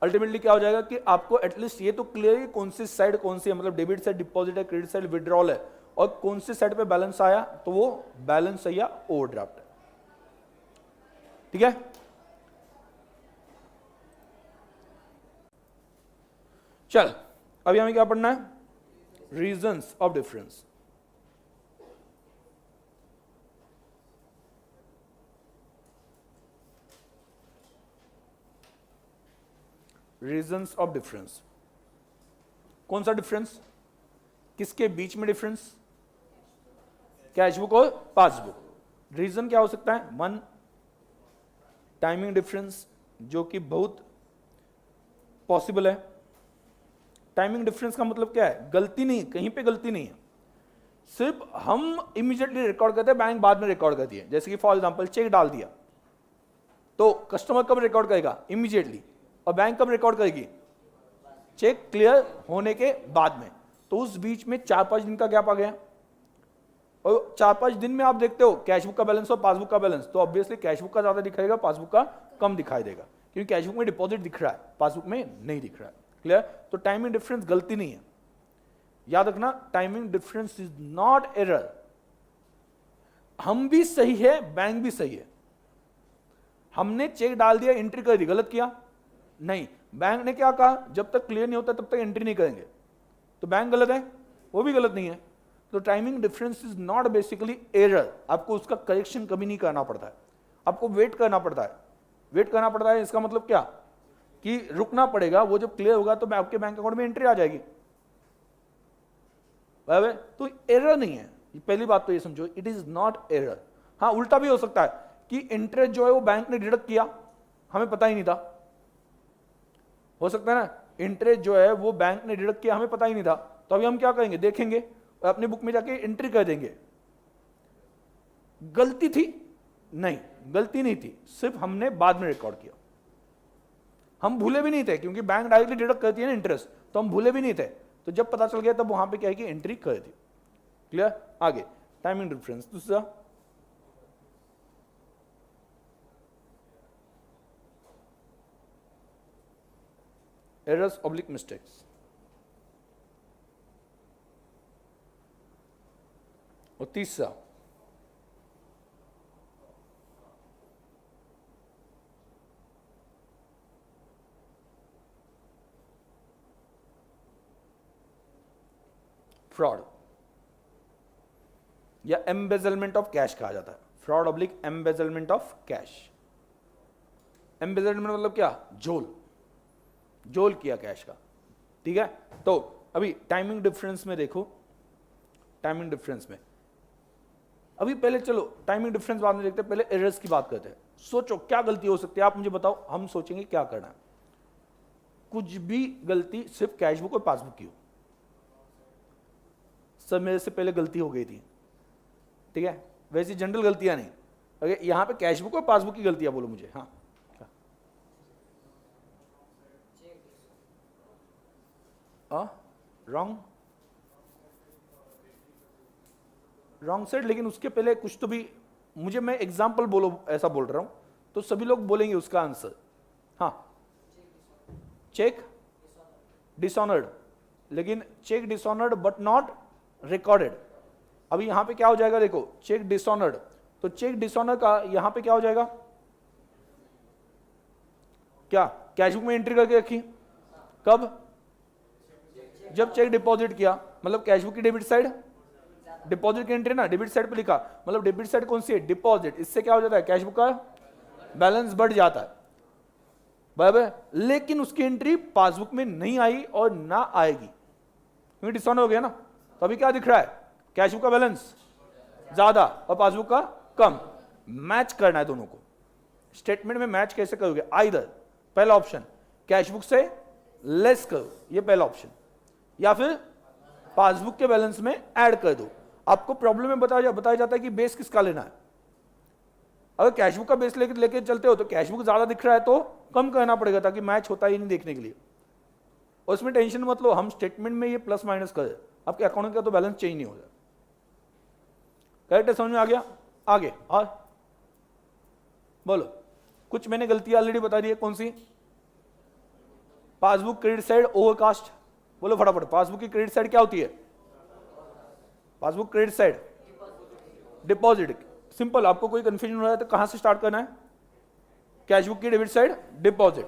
अल्टीमेटली क्या हो जाएगा कि आपको एटलीस्ट ये तो क्लियर है कौन सी साइड कौन सी है, मतलब डेबिट साइड डिपॉजिट है, क्रेडिट साइड विड्रॉल है, और कौन सी साइड पे बैलेंस आया तो वो बैलेंस है या ओवरड्राफ्ट है। ठीक है। चल अभी हमें क्या पढ़ना है, reasons of difference. Reasons of difference, कौन सा डिफरेंस, किसके बीच में डिफरेंस, कैश बुक और पासबुक। रीजन क्या हो सकता है, 1 टाइमिंग डिफरेंस, जो कि बहुत पॉसिबल है। टाइमिंग डिफरेंस का मतलब क्या है, गलती नहीं, कहीं पे गलती नहीं है, सिर्फ हम इमीडिएटली रिकॉर्ड करते हैं, बैंक बाद में रिकॉर्ड करती है। जैसे कि फॉर एग्जांपल चेक डाल दिया तो कस्टमर कब रिकॉर्ड करेगा, इमीडिएटली, और बैंक कब रिकॉर्ड करेगी, चेक क्लियर होने के बाद में। तो उस बीच में 4-5 दिन का गैप आ गया, और 4-5 दिन में आप देखते हो कैशबुक का बैलेंस और पासबुक का बैलेंस, तो ऑब्वियसली कैशबुक का ज्यादा दिखाएगा, पासबुक का कम दिखाई देगा, क्योंकि कैशबुक में डिपॉजिट दिख रहा है, पासबुक में नहीं दिख रहा है। क्लियर? तो टाइमिंग डिफरेंस गलती नहीं है, याद रखना, timing difference is not error. हम भी सही है, बैंक भी सही है। हमने चेक डाल दिया, एंट्री कर दी, गलत किया नहीं। बैंक ने क्या कहा, जब तक क्लियर नहीं होता तब तक एंट्री नहीं करेंगे, तो बैंक गलत है, वो भी गलत नहीं है। तो timing difference is not basically error, आपको उसका करेक्शन कभी नहीं करना पड़ता है, आपको वेट करना पड़ता है। वेट करना पड़ता है इसका मतलब क्या, कि रुकना पड़ेगा, वो जब क्लियर होगा तो आपके बैंक अकाउंट में एंट्री आ जाएगी। तो एरर नहीं है, पहली बात तो ये समझो, इट इज नॉट एरर। हाँ, उल्टा भी हो सकता है कि इंटरेस्ट जो है वो बैंक ने डिडक्ट किया, हमें पता ही नहीं था, हो सकता है ना, इंटरेस्ट जो है वो बैंक ने डिडक्ट किया, हमें पता ही नहीं था, तो अभी हम क्या करेंगे, देखेंगे और अपनी बुक में जाके एंट्री कर देंगे। गलती थी? नहीं, गलती नहीं थी, सिर्फ हमने बाद में रिकॉर्ड किया। हम भूले भी नहीं थे, क्योंकि बैंक डायरेक्टली डिडक्ट करती है ना इंटरेस्ट, तो हम भूले भी नहीं थे, तो जब पता चल गया तब वहां पे क्या है कि एंट्री कर दी। क्लियर? आगे टाइमिंग डिफरेंस दूसरा, एरर्स ऑब्लिक मिस्टेक्स, और तीसरा फ्रॉड या एम्बेजलमेंट ऑफ कैश कहा जाता है। Fraud oblique embezzlement of cash. Embezzlement मतलब क्या, झोल किया कैश का। ठीक है, तो अभी टाइमिंग डिफरेंस में देखो, टाइमिंग डिफरेंस में अभी पहले चलो टाइमिंग डिफरेंस बाद में देखते हैं, पहले एरर्स की बात करते हैं। सोचो क्या गलती हो सकती है, आप मुझे बताओ, हम सोचेंगे क्या करना है। कुछ भी गलती सिर्फ कैशबुक और पासबुक की हो। सर मेरे से पहले गलती हो गई थी, ठीक है, वैसी जनरल गलतियां नहीं, अगर यहां पे कैशबुक और पासबुक की गलतियां बोलो मुझे। हाँ, रॉन्ग साइड, लेकिन उसके पहले कुछ तो भी मुझे, मैं एग्जाम्पल बोलो ऐसा बोल रहा हूं, तो सभी लोग बोलेंगे उसका आंसर। हाँ, चेक डिसऑनर्ड, लेकिन cheque dishonoured but not recorded. अभी यहां पे क्या हो जाएगा, देखो चेक डिसऑनर्ड, तो चेक डिसऑनर का यहां पे क्या हो जाएगा, क्या कैशबुक में एंट्री करके रखी, कब, जब चेक डिपॉजिट किया, मतलब कैशबुक की डेबिट साइड, डिपॉजिट की एंट्री ना डेबिट साइड पे लिखा, मतलब डेबिट साइड कौन सी है, डिपॉजिट। इससे क्या हो जाता है, कैशबुक का बैलेंस बढ़ जाता है, बराबर। लेकिन उसकी एंट्री पासबुक में नहीं आई और ना आएगी, क्योंकि डिसऑनर हो गया ना। तो अभी क्या दिख रहा है, कैशबुक का बैलेंस ज्यादा और पासबुक का कम। मैच करना है दोनों को, स्टेटमेंट में मैच कैसे करोगे, आइदर पहला ऑप्शन कैशबुक से लेस करो, ये पहला ऑप्शन, या फिर पासबुक के बैलेंस में ऐड कर दो। आपको प्रॉब्लम में बताया जाता है कि बेस किसका लेना है। अगर कैशबुक का बेस लेके चलते हो तो कैशबुक ज्यादा दिख रहा है तो कम करना पड़ेगा, ताकि मैच होता ही नहीं देखने के लिए। और इसमें टेंशन मत लो, हम स्टेटमेंट में ये प्लस माइनस करें, आपके अकाउंट का तो बैलेंस चेंज नहीं हो जाए। करेक्ट है, समझ में आ गया? आगे और बोलो, कुछ मैंने गलती ऑलरेडी बता दी है, कौन सी, पासबुक क्रेडिट साइड ओवरकास्ट, बोलो फटाफट, पासबुक की क्रेडिट साइड क्या होती है, passbook credit side deposit. Simple, आपको कोई कंफ्यूजन हो रहा है तो कहां से स्टार्ट करना है, कैशबुक की डेबिट साइड डिपॉजिट,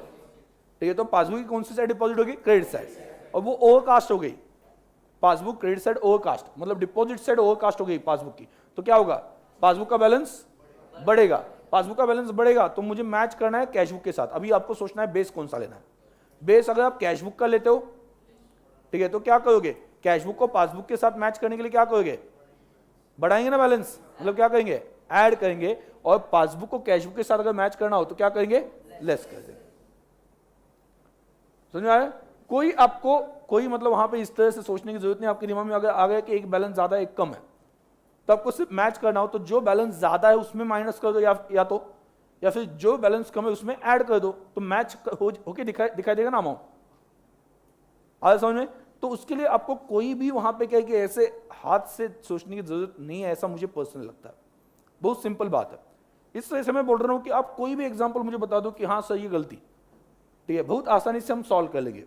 ठीक है। तो पासबुक की कौन सी साइड डिपॉजिट होगी, क्रेडिट साइड, और वो ओवरकास्ट हो गई, पासबुक क्रेडिट साइड ओवरकास्ट, मतलब डिपॉजिट साइड ओवरकास्ट हो गई पासबुक की, तो क्या होगा, पासबुक का बैलेंस बढ़ेगा। पासबुक का बैलेंस बढ़ेगा तो मुझे मैच करना है कैशबुक के साथ। अभी आपको सोचना है बेस कौन सा लेना है। बेस अगर आप कैशबुक का लेते हो, ठीक है, तो क्या करोगे, कैशबुक को पासबुक के साथ मैच करने के लिए क्या करोगे, बढ़ाएंगे ना बैलेंस, मतलब क्या करेंगे, ऐड करेंगे। और पासबुक को कैशबुक के साथ अगर मैच करना हो तो क्या करेंगे, लेस कर देंगे। समझ में आया? कोई आपको कोई मतलब वहां पे इस तरह से सोचने की जरूरत नहीं। आपके दिमाग में अगर आ गया कि एक बैलेंस ज्यादा एक कम है, तो आपको सिर्फ मैच करना हो तो जो बैलेंस ज्यादा है उसमें माइनस कर दो, या फिर जो बैलेंस कम है उसमें ऐड कर दो, तो मैच होके दिखाई देगा ना अमाउंट। आज समझ में? तो उसके लिए आपको कोई भी वहां पे क्या है कि ऐसे हाथ से सोचने की जरूरत नहीं है, ऐसा मुझे पर्सनल लगता है। बहुत सिंपल बात है। इस वजह से मैं बोल रहा हूं कि आप कोई भी एग्जांपल मुझे बता दो कि हाँ सर ये गलती, ठीक है, बहुत आसानी से हम सॉल्व कर लेंगे।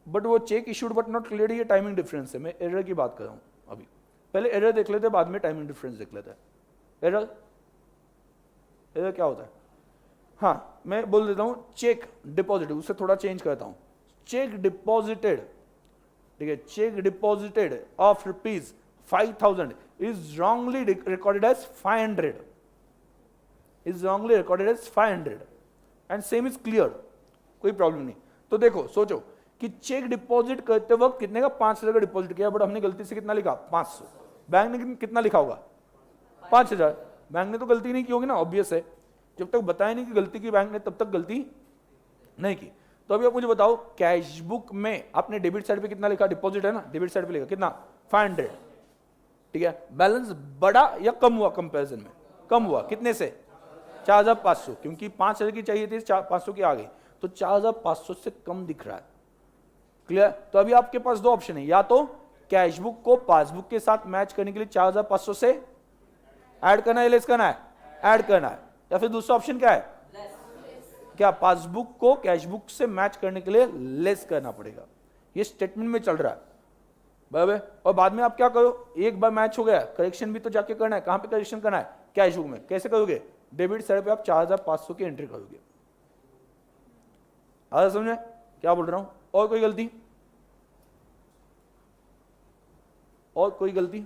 बट वो check issued but not clear, ये टाइमिंग डिफरेंस है। मैं एरर की बात कर रहा हूं अभी। पहले एरर देख लेते हैं, बाद में टाइमिंग डिफरेंस देख लेते हैं। एरर क्या होता है? हाँ, मैं बोल देता हूं चेक डिपॉजिटेड, उससे थोड़ा चेंज करता हूं। चेक डिपॉजिटेड, ठीक है, cheque deposited of ₹5,000 is wrongly recorded as 500, is wrongly recorded as 500 and same is clear, कोई प्रॉब्लम नहीं। तो देखो, सोचो कि चेक डिपॉजिट करते वक्त कितने का 5,000 का डिपॉजिट किया, बट हमने गलती से कितना लिखा? 500। बैंक ने कितना लिखा होगा? 5,000। बैंक ने तो गलती नहीं की होगी ना, ऑब्वियस है। जब तक बताया नहीं कि गलती की बैंक ने, तब तक गलती नहीं की। तो अभी आप मुझे बताओ, कैश बुक में आपने डेबिट साइड पे कितना लिखा? डिपॉजिट है ना, डेबिट साइड पे लिखा कितना? 500, ठीक है। बैलेंस बढ़ा या कम हुआ? कंपैरिजन में कम हुआ। कितने से? 4,500, क्योंकि 5,000 की चाहिए थी, 500 की आ गई, तो 4,500 से कम दिख रहा है। क्लियर? तो अभी आपके पास दो ऑप्शन है, या तो कैश बुक को पासबुक के साथ मैच करने के लिए 4,500 से ऐड करना है, लेस करना है? ऐड करना है। या फिर दूसरा ऑप्शन क्या है? क्या पासबुक को कैश बुक से मैच करने के लिए लेस करना पड़ेगा। ये स्टेटमेंट में चल रहा है, बराबर। और बाद में आप क्या करो, एक बार मैच हो गया, करेक्शन भी तो जाके करना है। कहां पे करेक्शन करना है? कैश बुक में। कैसे करोगे? डेबिट साइड पे आप 4,500 की एंट्री करोगे। आगे समझे क्या बोल रहा हूं? और कोई गलती? और कोई गलती?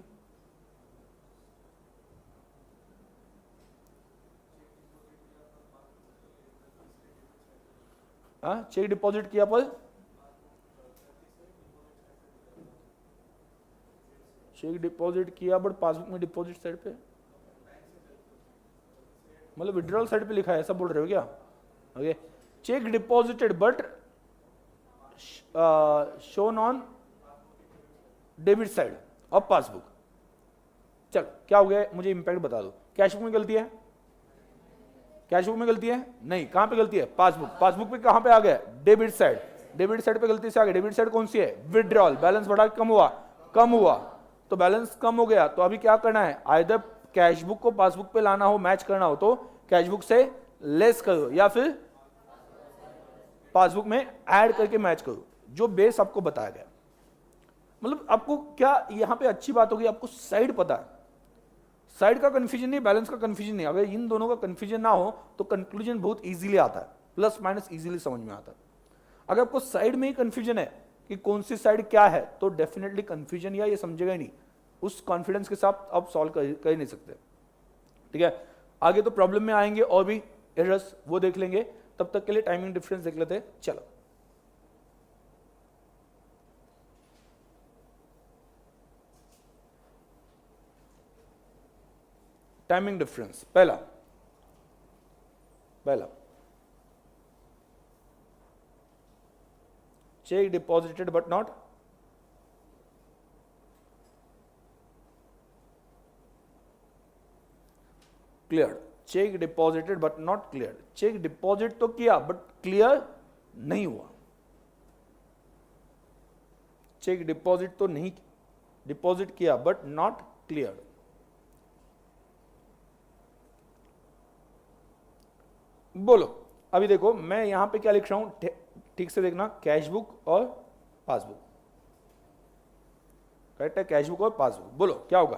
चेक डिपॉजिट किया पर चेक डिपॉजिट किया बट पासबुक में डिपॉजिट साइड पे, मतलब विड्रॉल साइड पे लिखा है, ऐसा बोल रहे हो क्या? Okay, check deposited but shown on debit side of passbook. चल क्या हो गया, मुझे इंपैक्ट बता दो। कैश बुक में गलती है? कैश बुक में गलती है? नहीं। कहां पे गलती है? पासबुक। पासबुक पे कहां पे आ गया? Debit side. डेबिट साइड पे गलती से आ गया। डेबिट साइड कौन सी है? विड्रॉल। बैलेंस बढ़ा कम हुआ? कम हुआ। तो बैलेंस कम हो गया, तो अभी क्या करना है? आइदर कैश बुक को पासबुक पे लाना हो, मैच करना हो, तो कैश बुक से लेस करो, या फिर पासबुक में ऐड करके मैच करो, जो बेस आपको बताया गया। मतलब आपको क्या यहां पे अच्छी बात होगी, आपको साइड पता है। साइड का कंफ्यूजन नहीं, बैलेंस का कंफ्यूजन नहीं। अगर इन दोनों का कंफ्यूजन ना हो तो कंक्लूजन बहुत इजीली आता है, प्लस माइनस इजीली समझ में आता है। अगर आपको साइड में ही कंफ्यूजन है कि कौन सी साइड क्या है, तो डेफिनेटली कंफ्यूजन या ये समझेगा ही नहीं। उस कॉन्फिडेंस के साथ आप सॉल्व कर ही नहीं सकते, ठीक है। आगे तो प्रॉब्लम में आएंगे और भी एरर्स, वो देख लेंगे। तब तक के लिए टाइमिंग डिफरेंस देख लेते हैं। चलो, टाइमिंग डिफरेंस पहला cheque deposited but not clear. Cheque deposited but not clear. Cheque deposit तो किया बट क्लियर नहीं हुआ। चेक डिपॉजिट तो नहीं, डिपॉजिट किया बट नॉट क्लियर। बोलो अभी देखो, मैं यहां पे क्या लिख रहा हूं, ठीक से देखना। कैश बुक और पासबुक, करेक्ट है? कैश बुक और पासबुक। बोलो क्या होगा?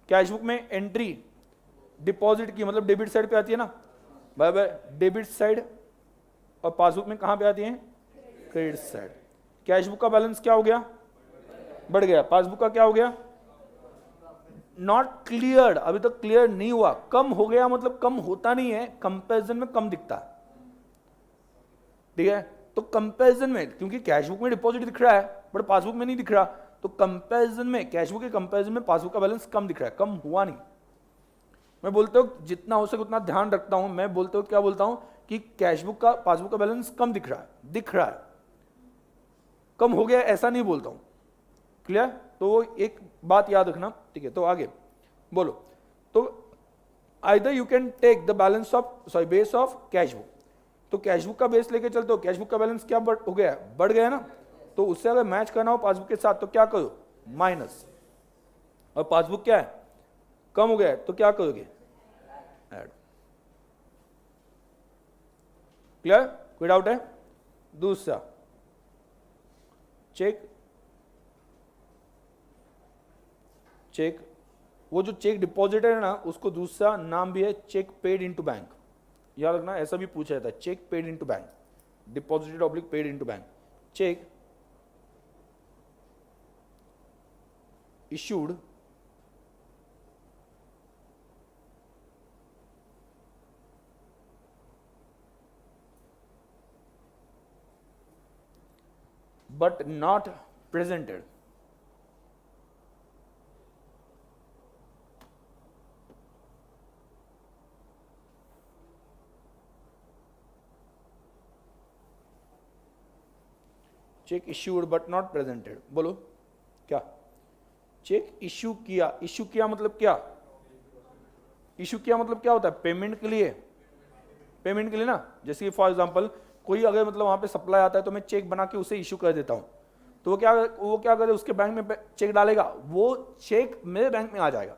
कैश बुक में एंट्री डिपॉजिट की, मतलब डेबिट साइड पे आती है ना, बराबर। Debit side. और पासबुक में कहां पे आती है? Credit side. कैश बुक का बैलेंस क्या हो गया? बढ़ गया। पासबुक का क्या हो गया? नॉट क्लियर, अभी तक क्लियर नहीं हुआ। कम हो गया मतलब कम होता नहीं है, कंपैरिजन में कम दिखता है, ठीक है। तो कंपैरिजन में, क्योंकि कैश बुक में डिपॉजिट दिख रहा है बट पासबुक में नहीं दिख रहा, तो कंपैरिजन में, कैश बुक के कंपैरिजन में पासबुक का बैलेंस कम दिख रहा है, कम हुआ नहीं। मैं बोलता हूं जितना हो सके उतना ध्यान रखता हूं। मैं बोलता हूं, क्या बोलता हूं कि कैश बुक का पासबुक का बैलेंस कम दिख रहा है, कम हो गया ऐसा नहीं बोलता हूं। क्लियर? तो एक बात याद रखना, ठीक है। तो आगे बोलो, तो either you can take the balance of base of cash book. तो कैशबुक का बेस लेके चलते हो, कैशबुक का बैलेंस क्या हो गया, बढ़ गया ना, तो उससे अगर मैच करना हो पासबुक के साथ तो क्या करो, माइनस, और पासबुक क्या है, कम हो गया है, तो क्या करोगे, ऐड। क्लियर, कोई डाउट है? दूसरा चेक, चेक, वो जो चेक डिपॉजिट है ना, उसको दूसरा नाम भी है चेक पेड इनटू बैंक। याद रखना, ऐसा भी पूछा जाता है, cheque paid into bank, deposited oblique paid into bank. Cheque issued but not presented, cheque issued but not presented, बोलो क्या, चेक इश्यू किया, इश्यू किया मतलब क्या, इश्यू किया मतलब क्या होता है, पेमेंट के लिए, पेमेंट के लिए ना। जैसे कि फॉर एग्जांपल कोई अगर मतलब वहां पे सप्लाई आता है तो मैं चेक बना के उसे इश्यू कर देता हूं, तो वो क्या करे, उसके बैंक में चेक डालेगा, वो चेक मेरे बैंक में आ जाएगा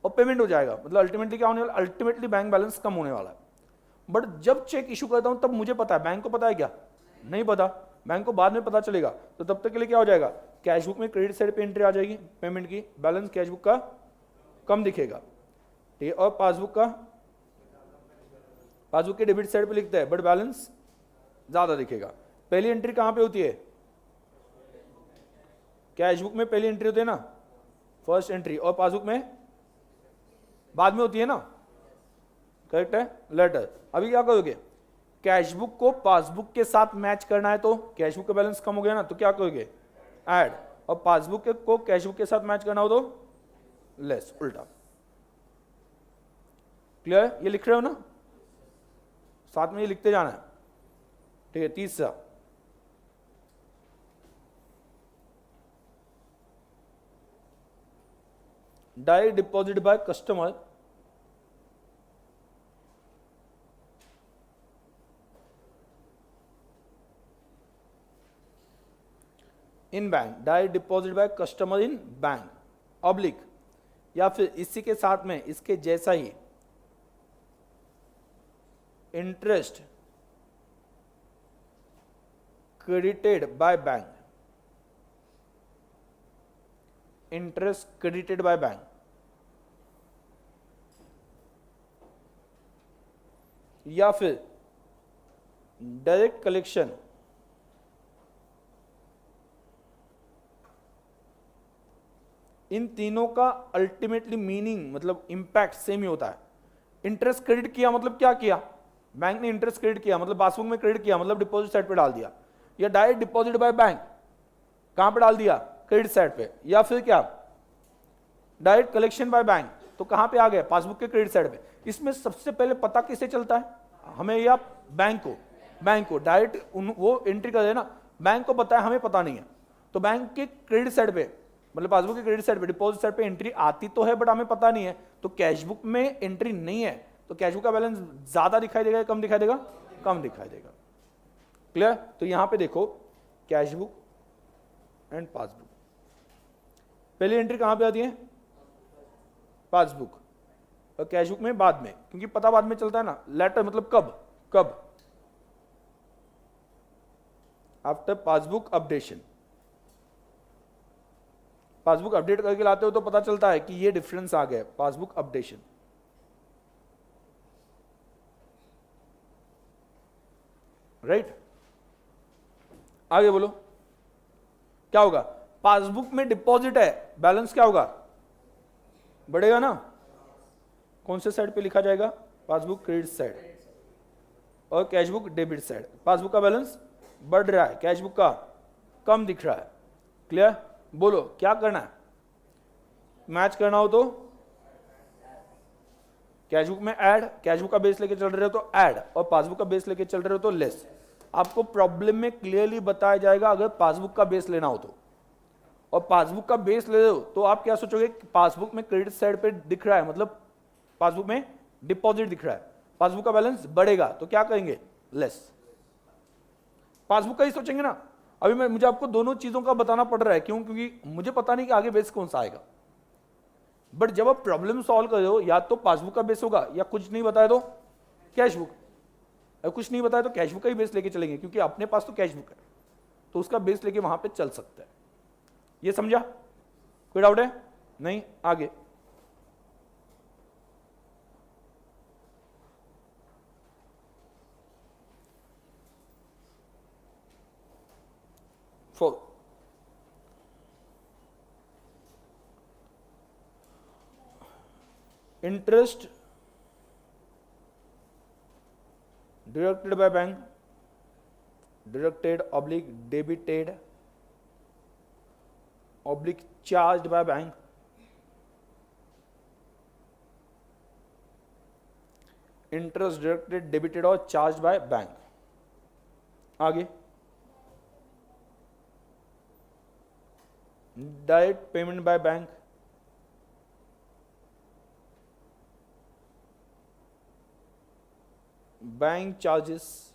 और पेमेंट हो जाएगा, मतलब अल्टीमेटली क्या होने वाला, अल्टीमेटली बैंक बैलेंस कम होने वाला है। बट जब चेक इशू करता हूं तब मुझे पता है, बैंक को पता है क्या, नहीं पता, बैंक को बाद में पता चलेगा, तो तब तक के लिए क्या हो जाएगा, कैशबुक में क्रेडिट साइड पे एंट्री आ जाएगी पेमेंट की, बैलेंस कैशबुक का कम दिखेगा, ठीक है, और पासबुक का, पासबुक के डेबिट साइड पे लिखता है बट बैलेंस ज्यादा दिखेगा। पहली एंट्री कहां पे होती है, कैशबुक में पहली एंट्री होती है ना, फर्स्ट एंट्री, और पासबुक में बाद में होती है ना, करेक्ट है, लेटर। अभी क्या करोगे, कैशबुक को पासबुक के साथ मैच करना है, तो कैशबुक का बैलेंस कम हो गया ना, तो क्या करोगे, ऐड, और पासबुक को कैशबुक के साथ मैच करना हो तो लेस, उल्टा। क्लियर, ये लिख रहे हो ना, साथ में ये लिखते जाना है, ठीक है। तीसरा, direct deposit by customer in bank, direct deposit by customer in bank, oblique, या फिर इसी के साथ में इसके जैसा ही interest credited by bank, interest credited by bank, या फिर डायरेक्ट कलेक्शन इन तीनों का अल्टीमेटली मीनिंग मतलब इंपैक्ट सेम ही होता है। इंटरेस्ट क्रेडिट किया मतलब क्या किया, बैंक ने इंटरेस्ट क्रेडिट किया मतलब पासबुक में क्रेडिट किया मतलब डिपॉजिट साइड पे डाल दिया, या डायरेक्ट डिपॉजिट बाय बैंक कहां पे डाल दिया, क्रेडिट साइड पे, या फिर क्या डायरेक्ट कलेक्शन बाय बैंक, तो कहां पे आ गए, पासबुक के क्रेडिट साइड पे। इसमें सबसे पहले पता किसे चलता है, हमें या बैंक को, बैंक को डायरेक्ट वो एंट्री कर देना, बैंक को पता है, हमें पता नहीं है, तो बैंक के क्रेडिट साइड पे मतलब पासबुक के क्रेडिट साइड पे, डिपॉजिट साइड पे एंट्री आती तो है बट हमें पता नहीं है, तो कैशबुक में एंट्री नहीं है, तो कैशबुक का बैलेंस ज्यादा दिखाई देगा, कम दिखाई देगा, कम दिखाई देगा। क्लियर, तो यहां पे देखो कैशबुक एंड पासबुक, पहली एंट्री कहां पे आती है, पासबुक, और कैशबुक में बाद में, क्योंकि पता बाद में चलता है ना, लेटर मतलब कब, कब after passbook updation, passbook update करके लाते हो तो पता चलता है कि ये डिफरेंस आ गया, पासबुक अपडेशन। राइट, आगे बोलो क्या होगा, पासबुक में डिपॉजिट है, बैलेंस क्या होगा, बढ़ेगा ना, कौन से साइड पे लिखा जाएगा, पासबुक क्रेडिट साइड, और कैशबुक डेबिट साइड। पासबुक का बैलेंस बढ़ रहा है, कैशबुक का कम दिख रहा है। क्लियर, बोलो क्या करना है, मैच करना हो तो कैशबुक में ऐड, कैशबुक का बेस लेके चल रहे हो तो ऐड, और पासबुक का बेस लेके चल रहे हो तो लेस। आपको प्रॉब्लम में क्लियरली बताया जाएगा अगर पासबुक का बेस लेना हो तो, और पासबुक का बेस ले रहे हो तो आप क्या सोचोगे, पासबुक में क्रेडिट साइड पे दिख रहा है मतलब पासबुक में डिपॉजिट दिख रहा है, पासबुक का बैलेंस बढ़ेगा तो क्या करेंगे, लेस। पासबुक का ही सोचेंगे ना। अभी मुझे आपको दोनों चीजों का बताना पड़ रहा है, क्यों? क्योंकि मुझे पता नहीं कि आगे बेस कौन सा आएगा। बट जब आप प्रॉब्लम सॉल्व कर रहे हो, या तो पासबुक का बेस होगा, या कुछ नहीं बताया तो कैश बुक, और कुछ नहीं बताया तो कैश बुक का ही बेस लेके चलेंगे, क्योंकि अपने पास तो कैश बुक है, तो उसका बेस लेके वहां पे चल सकता है। ये समझा? कोई डाउट है? नहीं? आगे। Four, interest deducted by bank, deducted oblique debited oblique charged by bank, interest deducted debited और चार्ज्ड बाय बैंक। आगे, direct payment by bank, bank charges,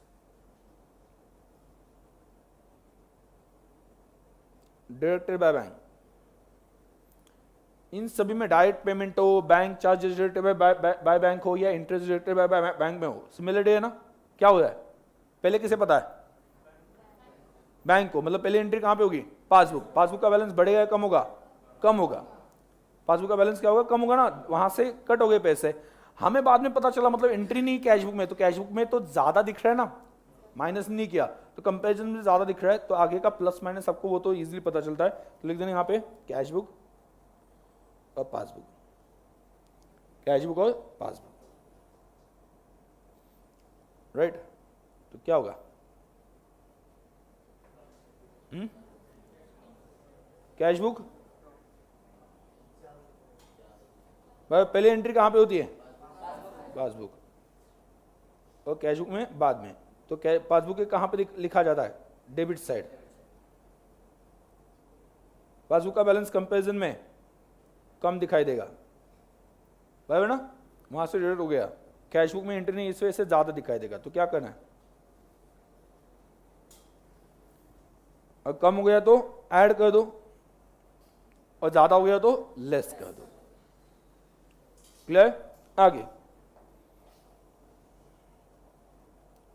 deducted by bank. इन सभी में डायरेक्ट पेमेंट हो, bank charges deducted by bank हो, या interest deducted by bank में हो, सिमिलरिटी है ना? क्या हो रहा है? पहले किसे पता है? बैंक को। मतलब पहले एंट्री कहां पे होगी? पासबुक। पासबुक का बैलेंस बढ़ेगा या कम होगा? कम होगा। पासबुक का बैलेंस क्या होगा? कम होगा ना, वहां से कट हो गए पैसे। हमें बाद में पता चला मतलब एंट्री नहीं कैश बुक में, तो कैश बुक में तो ज्यादा दिख रहा है ना, माइनस नहीं किया तो कंपैरिजन में ज्यादा दिख रहा है, तो आगे का प्लस माइनस आपको वो तो इजीली पता चलता है। तो लिख देना यहाँ पे कैश बुक और पासबुक, कैश बुक और पासबुक, राइट? तो क्या होगा? कैश बुक पहले एंट्री कहां पे होती है? पासबुक। और कैश बुक में बाद में। तो पासबुक के कहां पे लिखा जाता है? Debit side. पासबुक का बैलेंस कंपैरिजन में कम दिखाई देगा, बराबर ना? वहां से डिडक्ट हो गया। कैश बुक में एंट्री नहीं, इस वजह से ज्यादा दिखाई देगा। तो क्या करना है? और कम हो गया तो ऐड कर दो, और ज्यादा हो गया तो लेस कर दो। क्लियर? आगे।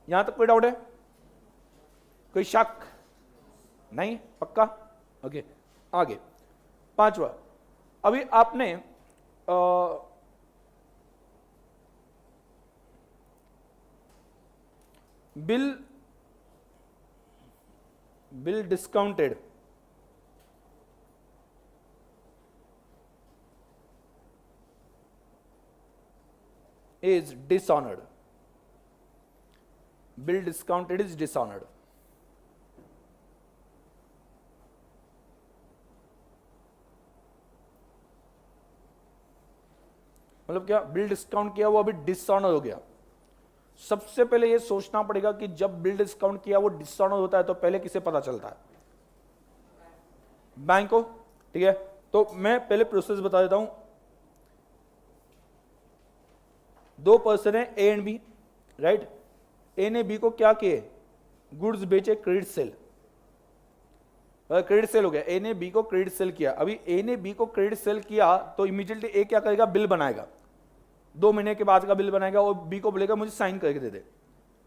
यहां तक कोई डाउट है? कोई शक? नहीं? पक्का? ओके। आगे पांचवा, अभी आपने bill discounted is dishonored. Bill discounted is dishonored. मतलब क्या? बिल डिस्काउंट किया वो अभी डिसऑनर हो गया। सबसे पहले ये सोचना पड़ेगा कि जब बिल डिस्काउंट किया वो डिसऑनर होता है तो पहले किसे पता चलता है? बैंक को। ठीक है, तो मैं पहले प्रोसेस बता देता हूं। दो पर्सन है ए एंड बी, राइट? ए ने बी को क्या किए? गुड्स बेचे, क्रेडिट सेल। क्रेडिट सेल हो गया, ए ने बी को क्रेडिट सेल किया। अभी ए ने बी को क्रेडिट सेल किया तो इमीडिएटली ए क्या करेगा? बिल बनाएगा, 2 महीने के बाद का बिल बनाएगा और बी को बोलेगा मुझे साइन करके दे दे।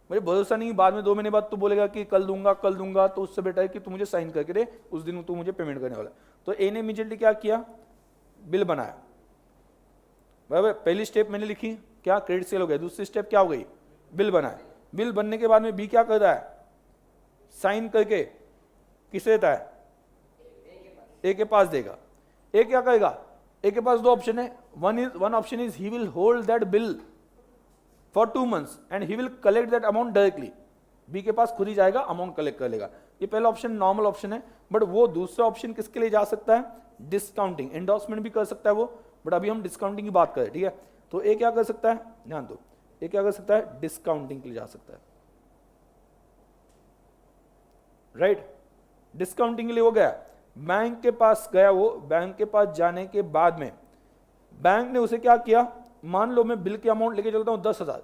मुझे भरोसा नहीं बाद में 2 महीने बाद तू बोलेगा कि कल दूंगा कल दूंगा, तो उससे बेटर है कि तू मुझे साइन करके दे, उस दिन तू मुझे पेमेंट करने वाला। तो ए ने इमीडिएटली क्या किया? बिल बनाया। बराबर, पहली स्टेप मैंने लिखी क्या? क्रेडिट सेल हो गया। दूसरी स्टेप क्या हो गई? बिल बनाया। बिल बनने के बाद में बी क्या करता है? साइन करके किसे देता है? ए के पास देगा। ए क्या करेगा? ए के पास 2 ऑप्शन है। One option is he will hold that bill for 2 months and he will collect that amount directly. B के पास खुद ही जाएगा, अमाउंट कलेक्ट कर लेगा। ये पहला ऑप्शन नॉर्मल ऑप्शन है। बट वो दूसरा ऑप्शन किसके लिए जा सकता है? डिस्काउंटिंग। एंडोर्समेंट भी कर सकता है वो, बट अभी हम डिस्काउंटिंग की बात करें। ठीक है, तो ए क्या कर सकता है? ध्यान दो, ए क्या कर सकता है? डिस्काउंटिंग के लिए जा सकता है, राइट? डिस्काउंटिंग के लिए हो गया, बैंक के पास गया वो। बैंक के पास जाने के बाद में बैंक ने उसे क्या किया? मान लो मैं बिल की अमाउंट लेके चलता हूं 10,000।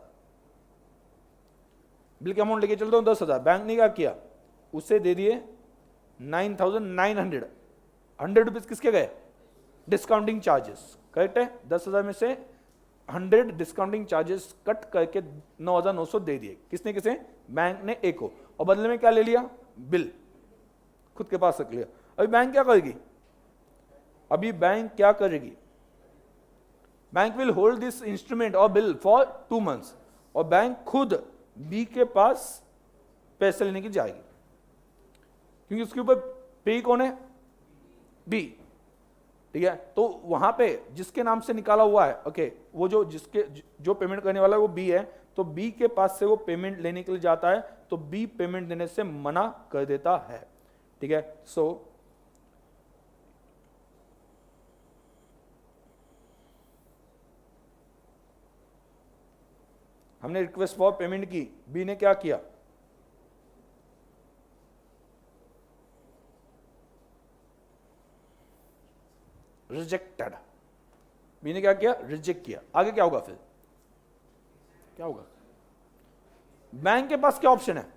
बिल का अमाउंट लेके चलता हूँ 10,000, बैंक ने क्या किया, उसे दे दिए 9,900, 100 रुपीज किसके गए, डिस्काउंटिंग चार्जेस, करेक्ट है। 10,000 में से 100 डिस्काउंटिंग चार्जेस कट करके 9,900 दे दिए, किसने किसे, बैंक ने ए को, और बदले में क्या ले लिया, बिल खुद के पास रख लिया। अभी बैंक क्या करेगी, अभी बैंक क्या करेगी, bank will hold this instrument और बिल फॉर 2 months, और बैंक खुद बी के पास पैसे लेने की जाएगी, क्योंकि उसके ऊपर पे कौन है, बी, ठीक है। तो वहां पे जिसके नाम से निकाला हुआ है, ओके, वो जो पेमेंट करने वाला है वो बी है, तो बी के पास से वो पेमेंट लेने के लिए जाता है, तो बी पेमेंट देने से मना कर देता है, ठीक है। सो हमने रिक्वेस्ट फॉर पेमेंट की, बी ने क्या किया, रिजेक्टेड, बी ने क्या किया, रिजेक्ट किया। आगे क्या होगा, फिर क्या होगा, बैंक के पास क्या ऑप्शन है,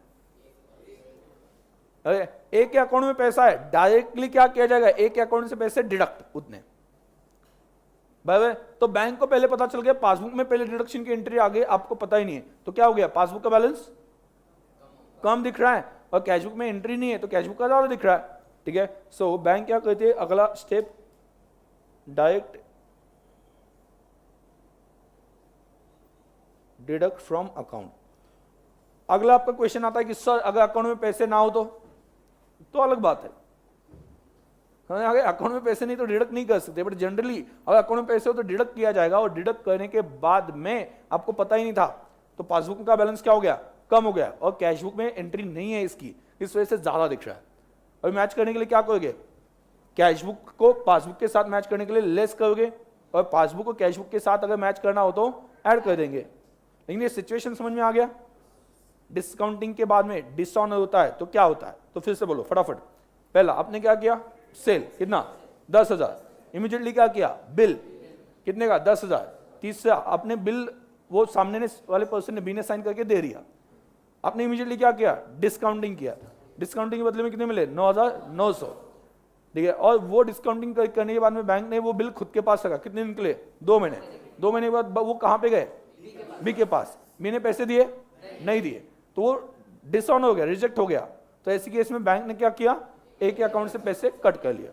अरे एक के अकाउंट में पैसा है, डायरेक्टली क्या किया जाएगा, एक के अकाउंट से पैसे डिडक्ट उतने, बराबर। तो बैंक को पहले पता चल गया, पासबुक में पहले डिडक्शन की एंट्री आ गई, आपको पता ही नहीं है, तो क्या हो गया, पासबुक का बैलेंस कम दिख रहा है, और कैशबुक में एंट्री नहीं है, तो कैशबुक का ज्यादा दिख रहा है, ठीक है। सो बैंक क्या कहते हैं, अगला step, direct deduct from account. अगला आपका क्वेश्चन आता है कि सर अगर अकाउंट में पैसे ना हो तो अलग बात है, अगर अकाउंट में पैसे नहीं तो डिडक्ट नहीं कर सकते, बट जनरली अगर अकाउंट में पैसे हो तो डिडक्ट किया जाएगा, और डिडक्ट करने के बाद में आपको पता ही नहीं था, तो पासबुक का बैलेंस क्या हो गया, कम हो गया, और कैशबुक में एंट्री नहीं है इसकी, इस वजह से ज्यादा दिख रहा है। और मैच करने के लिए क्या करोगे, कैशबुक को पासबुक के साथ मैच करने के लिए लेस करोगे, और पासबुक को कैशबुक के साथ अगर मैच करना हो तो ऐड कर देंगे। लेकिन ये सिचुएशन समझ में आ गया, डिस्काउंटिंग के बाद में डिसऑनर होता है तो क्या होता है, तो फिर से बोलो फटाफट। पहला आपने क्या किया, सेल कितना, 10,000, इमीडिएटली क्या किया, बिल कितने का, 10,000। तीसरा आपने बिल वो सामने वाले पर्सन ने बी ने साइन करके दे दिया, आपने इमीडिएटली क्या किया, डिस्काउंटिंग किया, डिस्काउंटिंग के बदले में कितने मिले, 9,900, ठीक है। और वो डिस्काउंटिंग करने के बाद में बैंक ने वो बिल खुद के पास रखा, कितने दिन के लिए, 2 महीने। 2 महीने के बाद वो कहां पे गए, बी के पास, बी ने पैसे दिए, नहीं दिए, तो वो डिसऑनर हो गया, रिजेक्ट हो गया। तो ऐसी केस में बैंक ने क्या किया, ए के अकाउंट से पैसे कट कर लिया।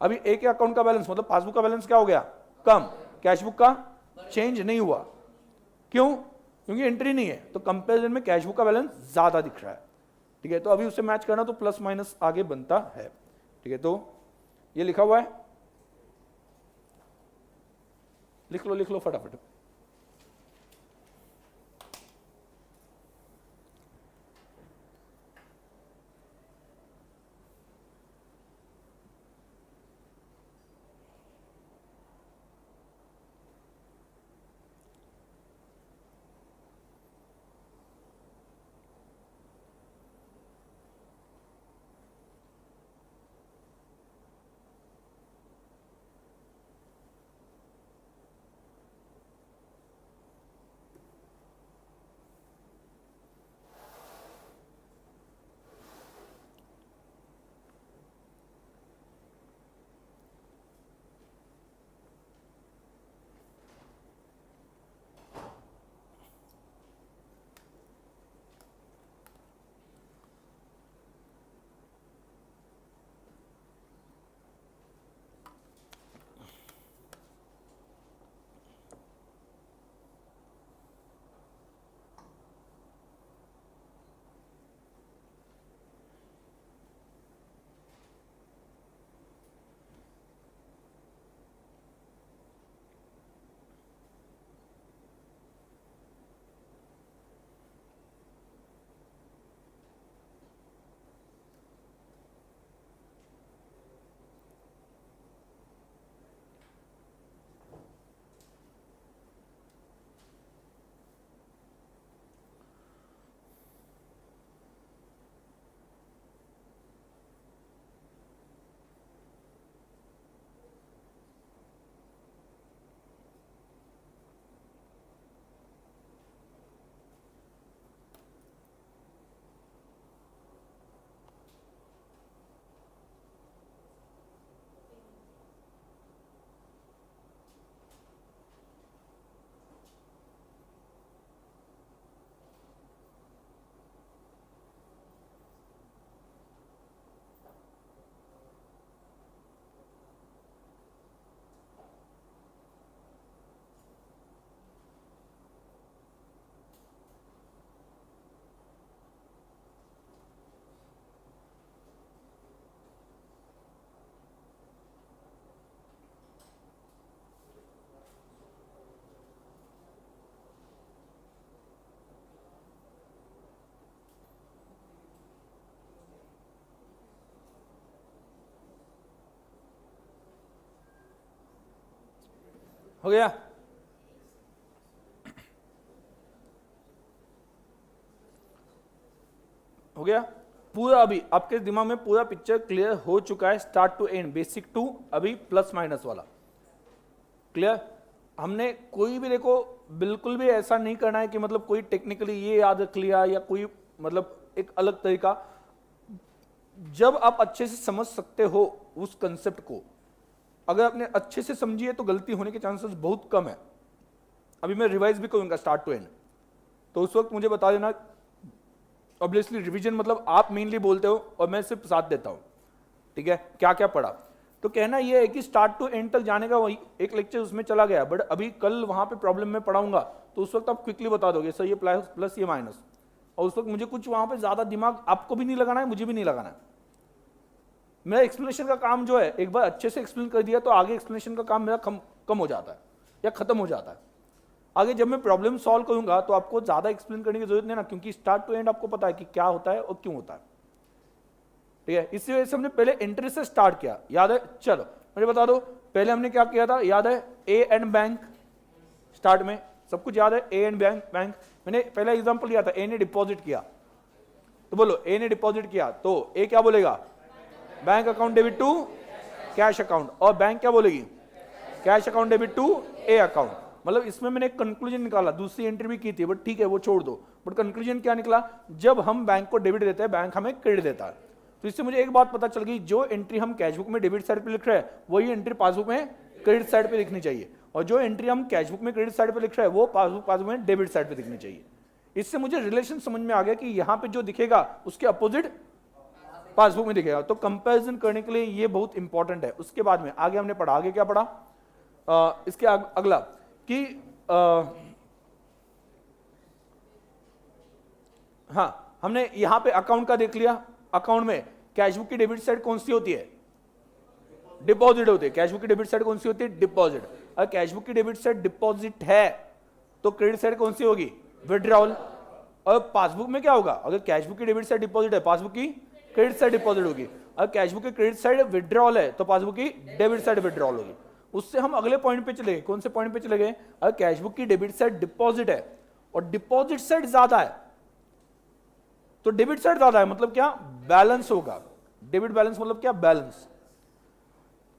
अभी ए के अकाउंट का बैलेंस मतलब पासबुक का बैलेंस क्या हो गया, कम, कैशबुक का चेंज नहीं हुआ, क्यों, क्योंकि एंट्री नहीं है, तो कंपैरिजन में कैशबुक का बैलेंस ज्यादा दिख रहा है, ठीक है। तो अभी उसे मैच करना तो प्लस माइनस आगे बनता है, ठीक है। तो ये लिखा हुआ है, लिख लो फटाफट। हो गया? हो गया पूरा? अभी आपके दिमाग में पूरा पिक्चर क्लियर हो चुका है, start to end, basic to अभी प्लस माइनस वाला क्लियर? हमने कोई भी देखो बिल्कुल भी ऐसा नहीं करना है कि मतलब कोई टेक्निकली ये याद रख लिया या कोई मतलब एक अलग तरीका। जब आप अच्छे से समझ सकते हो उस कंसेप्ट को, अगर आपने अच्छे से समझिए तो गलती होने के चांसेस बहुत कम है। अभी मैं रिवाइज भी करूंगा स्टार्ट टू एंड, तो उस वक्त मुझे बता देना। ऑब्वियसली रिवीजन मतलब आप मेनली बोलते हो और मैं सिर्फ साथ देता हूं, ठीक है? क्या क्या पढ़ा, तो कहना यह है कि स्टार्ट टू एंड तक जाने का वही एक लेक्चर उसमें चला गया, बट अभी कल वहां पे प्रॉब्लम में पढ़ाऊंगा तो उस वक्त आप क्विकली बता दोगे सर ये प्लस ये माइनस, और उस वक्त मुझे कुछ वहां पे ज्यादा दिमाग आपको भी नहीं लगाना है, मुझे भी नहीं लगाना है। मेरा एक्सप्लेनेशन का काम जो है, एक बार अच्छे से एक्सप्लेन कर दिया तो आगे एक्सप्लेनेशन का काम मेरा कम हो जाता है या खत्म हो जाता है। आगे जब मैं प्रॉब्लम सॉल्व करूंगा तो आपको ज्यादा एक्सप्लेन करने की जरूरत नहीं ना, क्योंकि स्टार्ट टू एंड आपको पता है कि क्या होता है और क्यों होता है, ठीक है? इसी वजह से हमने पहले एंट्री से स्टार्ट किया, याद है? चलो मुझे बता दो पहले हमने क्या किया था, याद है? ए एंड बैंक, स्टार्ट में सब कुछ याद है? ए एंड बैंक मैंने पहला एग्जांपल लिया था, ए ने डिपॉजिट किया, तो बोलो ए ने डिपॉजिट किया तो ए क्या बोलेगा? Bank account debit to cash account, और बैंक क्या बोलेगी? Cash account debit to A account. मतलब इसमें मैंने एक कंक्लूजन निकाला, दूसरी एंट्री भी की थी बट ठीक है वो छोड़ दो, बट कंक्लूजन क्या निकला? जब हम बैंक को डेबिट देते हैं बैंक हमें क्रेडिट देता है। तो इससे मुझे एक बात पता चल गई, जो एंट्री हम कैशबुक में डेबिट साइड पे लिख रहे हैं वही एंट्री पासबुक में क्रेडिट साइड पे लिखनी चाहिए, और जो एंट्री हम कैशबुक में क्रेडिट साइड पे लिख रहे हैं वो पासबुक में डेबिट साइड पे दिखनी चाहिए। इससे मुझे रिलेशन समझ में आ गया कि यहाँ पे जो दिखेगा उसके अपोजिट पासबुक में दिखेगा। तो कंपैरिजन करने के लिए ये बहुत इंपॉर्टेंट है। उसके बाद में आगे हमने पढ़ा, आगे क्या पढ़ा? इसके अगला कि हाँ हमने यहां पे अकाउंट का देख लिया। अकाउंट में कैशबुक की डेबिट साइड कौन सी होती है? डिपॉजिट होती है। कैशबुक की डेबिट साइड कौन सी होती है? डिपॉजिट। अगर कैशबुक की डेबिट साइड डिपॉजिट है तो क्रेडिट साइड कौन सी होगी? विड्रॉल। और पासबुक में क्या होगा? अगर कैशबुक की डेबिट साइड डिपॉजिट है, पासबुक की क्रेडिट साइड डिपॉजिट होगी। अगर कैशबुक की क्रेडिट साइड विड्रॉल है तो पासबुक की डेबिट साइड विड्रॉल होगी। उससे हम अगले पॉइंट पे चले गए। कौन से पॉइंट पे चले गए? अगर कैशबुक की डेबिट साइड डिपॉजिट है और डिपॉजिट साइड ज्यादा है तो डेबिट साइड ज्यादा है मतलब क्या? बैलेंस होगा। डेबिट बैलेंस मतलब क्या? बैलेंस।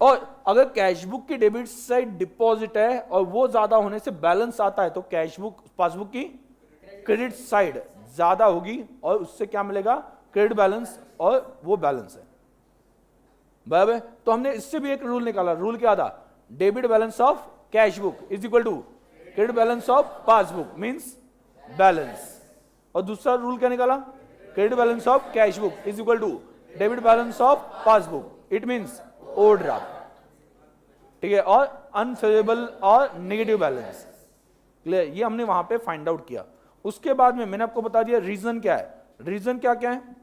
और अगर कैशबुक की डेबिट साइड डिपॉजिट है और वो ज्यादा होने से बैलेंस आता है तो कैशबुक पासबुक की क्रेडिट साइड ज्यादा होगी और उससे क्या मिलेगा? क्रेडिट बैलेंस, और वो बैलेंस है। बराबर? तो हमने इससे भी एक रूल निकाला। रूल क्या था? Debit balance of cashbook is equal to credit balance of passbook means balance. और दूसरा रूल क्या निकाला? Credit balance of cashbook is equal to debit balance of passbook, it means overdraft, ठीक है? और अनफेवरेबल और नेगेटिव बैलेंस। क्लियर? ये हमने वहां पे फाइंड आउट किया। उसके बाद में मैंने आपको बता दिया रीजन क्या है। रीजन क्या क्या है?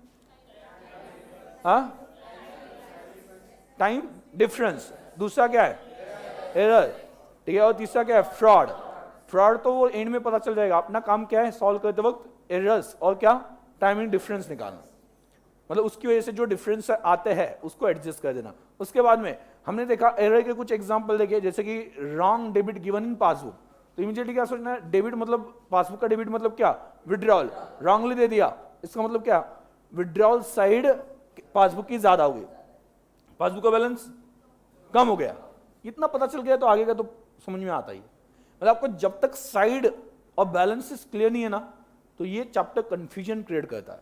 Time difference. दूसरा क्या है? एरर, ठीक है? और तीसरा क्या है? फ्रॉड। फ्रॉड तो वो एंड में पता चल जाएगा। अपना काम क्या है? सॉल्व करते वक्त एरर्स और क्या? टाइमिंग डिफरेंस निकालना। मतलब उसकी वजह से जो डिफरेंस आते हैं उसको एडजस्ट कर देना। उसके बाद में हमने देखा एरर के कुछ एग्जांपल देखे, जैसे कि wrong debit given in passbook. तो इमीडिएटली क्या सोचना है? डेबिट मतलब पासबुक का डेबिट मतलब क्या? विड्रॉल। रॉन्गली दे दिया, इसका मतलब क्या? विड्रॉल साइड पासबुक की ज्यादा हो गई, पासबुक का बैलेंस कम हो गया। इतना पता चल गया तो आगे का तो समझ में आता ही। मतलब आपको जब तक साइड और बैलेंसेस क्लियर नहीं है ना तो ये चैप्टर कंफ्यूजन क्रिएट करता है।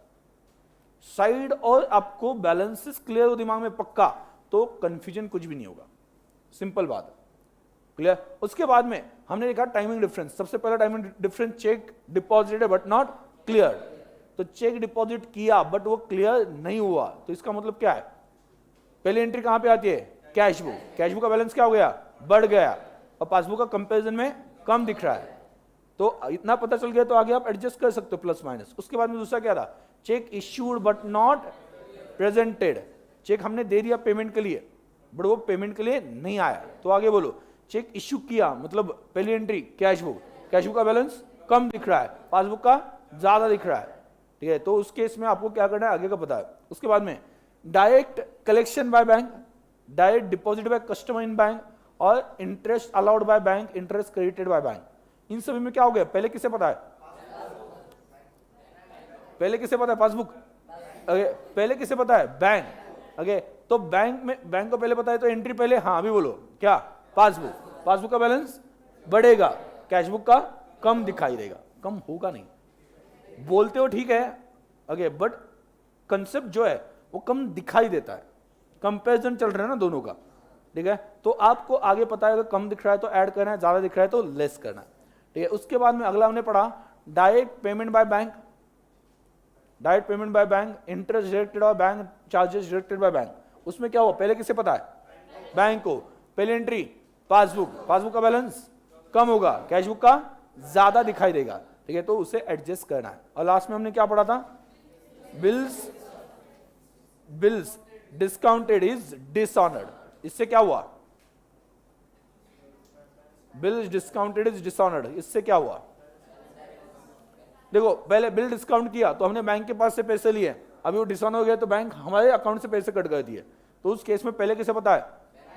साइड और आपको बैलेंसेस क्लियर हो दिमाग में पक्का तो कंफ्यूजन कुछ भी नहीं होगा। सिंपल बात है। क्लियर? उसके बाद में हमने देखा टाइमिंग डिफरेंस। सबसे पहला timing difference, check deposited but not clear. तो चेक डिपॉजिट किया बट वो क्लियर नहीं हुआ, तो इसका मतलब क्या है? पहली एंट्री कहां पे आती है? कैशबुक। कैशबुक का बैलेंस क्या हो गया? बढ़ गया, और पासबुक का कंपैरिजन में कम दिख रहा है। तो इतना पता चल गया तो आगे आप एडजस्ट कर सकते हो प्लस माइनस। उसके बाद में दूसरा क्या था? Cheque issued but not presented. Cheque हमने दे दिया पेमेंट के लिए बट वो पेमेंट के लिए नहीं आया, तो आगे बोलो चेक इश्यू किया मतलब पहली एंट्री कैशबुक, कैशबुक का बैलेंस कम दिख रहा है, पासबुक का ज्यादा दिख रहा है, ठीक है? तो उस केस में आपको क्या करना है आगे का पता है। उसके बाद में direct collection by bank, direct deposit by customer in bank, और interest allowed by bank, interest credited by bank. इन सभी में क्या हो गया? पहले किसे पता है? पहले किसे पता है? पासबुक। पहले किसे पता है? बैंक। ओके, तो बैंक को पहले पता है तो एंट्री पहले, हाँ अभी बोलो क्या? पासबुक। पासबुक का बैलेंस बढ़ेगा, कैशबुक का कम दिखाई देगा। कम होगा नहीं, बोलते हो ठीक है, ओके, बट कंसेप्ट जो है वो कम दिखाई देता है। कंपैरिजन चल रहा है ना दोनों का, ठीक है? तो आपको आगे पता है, अगर कम दिख रहा है तो ऐड करना है, ज्यादा दिख रहा है तो लेस करना है, ठीक है? उसके बाद में अगला हमने पढ़ा direct payment by bank. Direct payment by bank, interest directed by bank, charges directed by bank. उसमें क्या हुआ? पहले किसे पता है? बैंक को। पहले एंट्री पासबुक, पासबुक का बैलेंस कम होगा, कैशबुक का ज्यादा दिखाई देगा, ठीक है? तो उसे एडजस्ट करना है। और लास्ट में हमने क्या पढ़ा था? Bills discounted is dishonoured. इससे क्या हुआ? Bills discounted is dishonoured. इससे क्या हुआ? देखो, पहले बिल डिस्काउंट किया तो हमने बैंक के पास से पैसे लिए, अभी वो डिसऑनर हो गया तो बैंक हमारे अकाउंट से पैसे कट कर दिए। तो उस केस में पहले किसे पता है?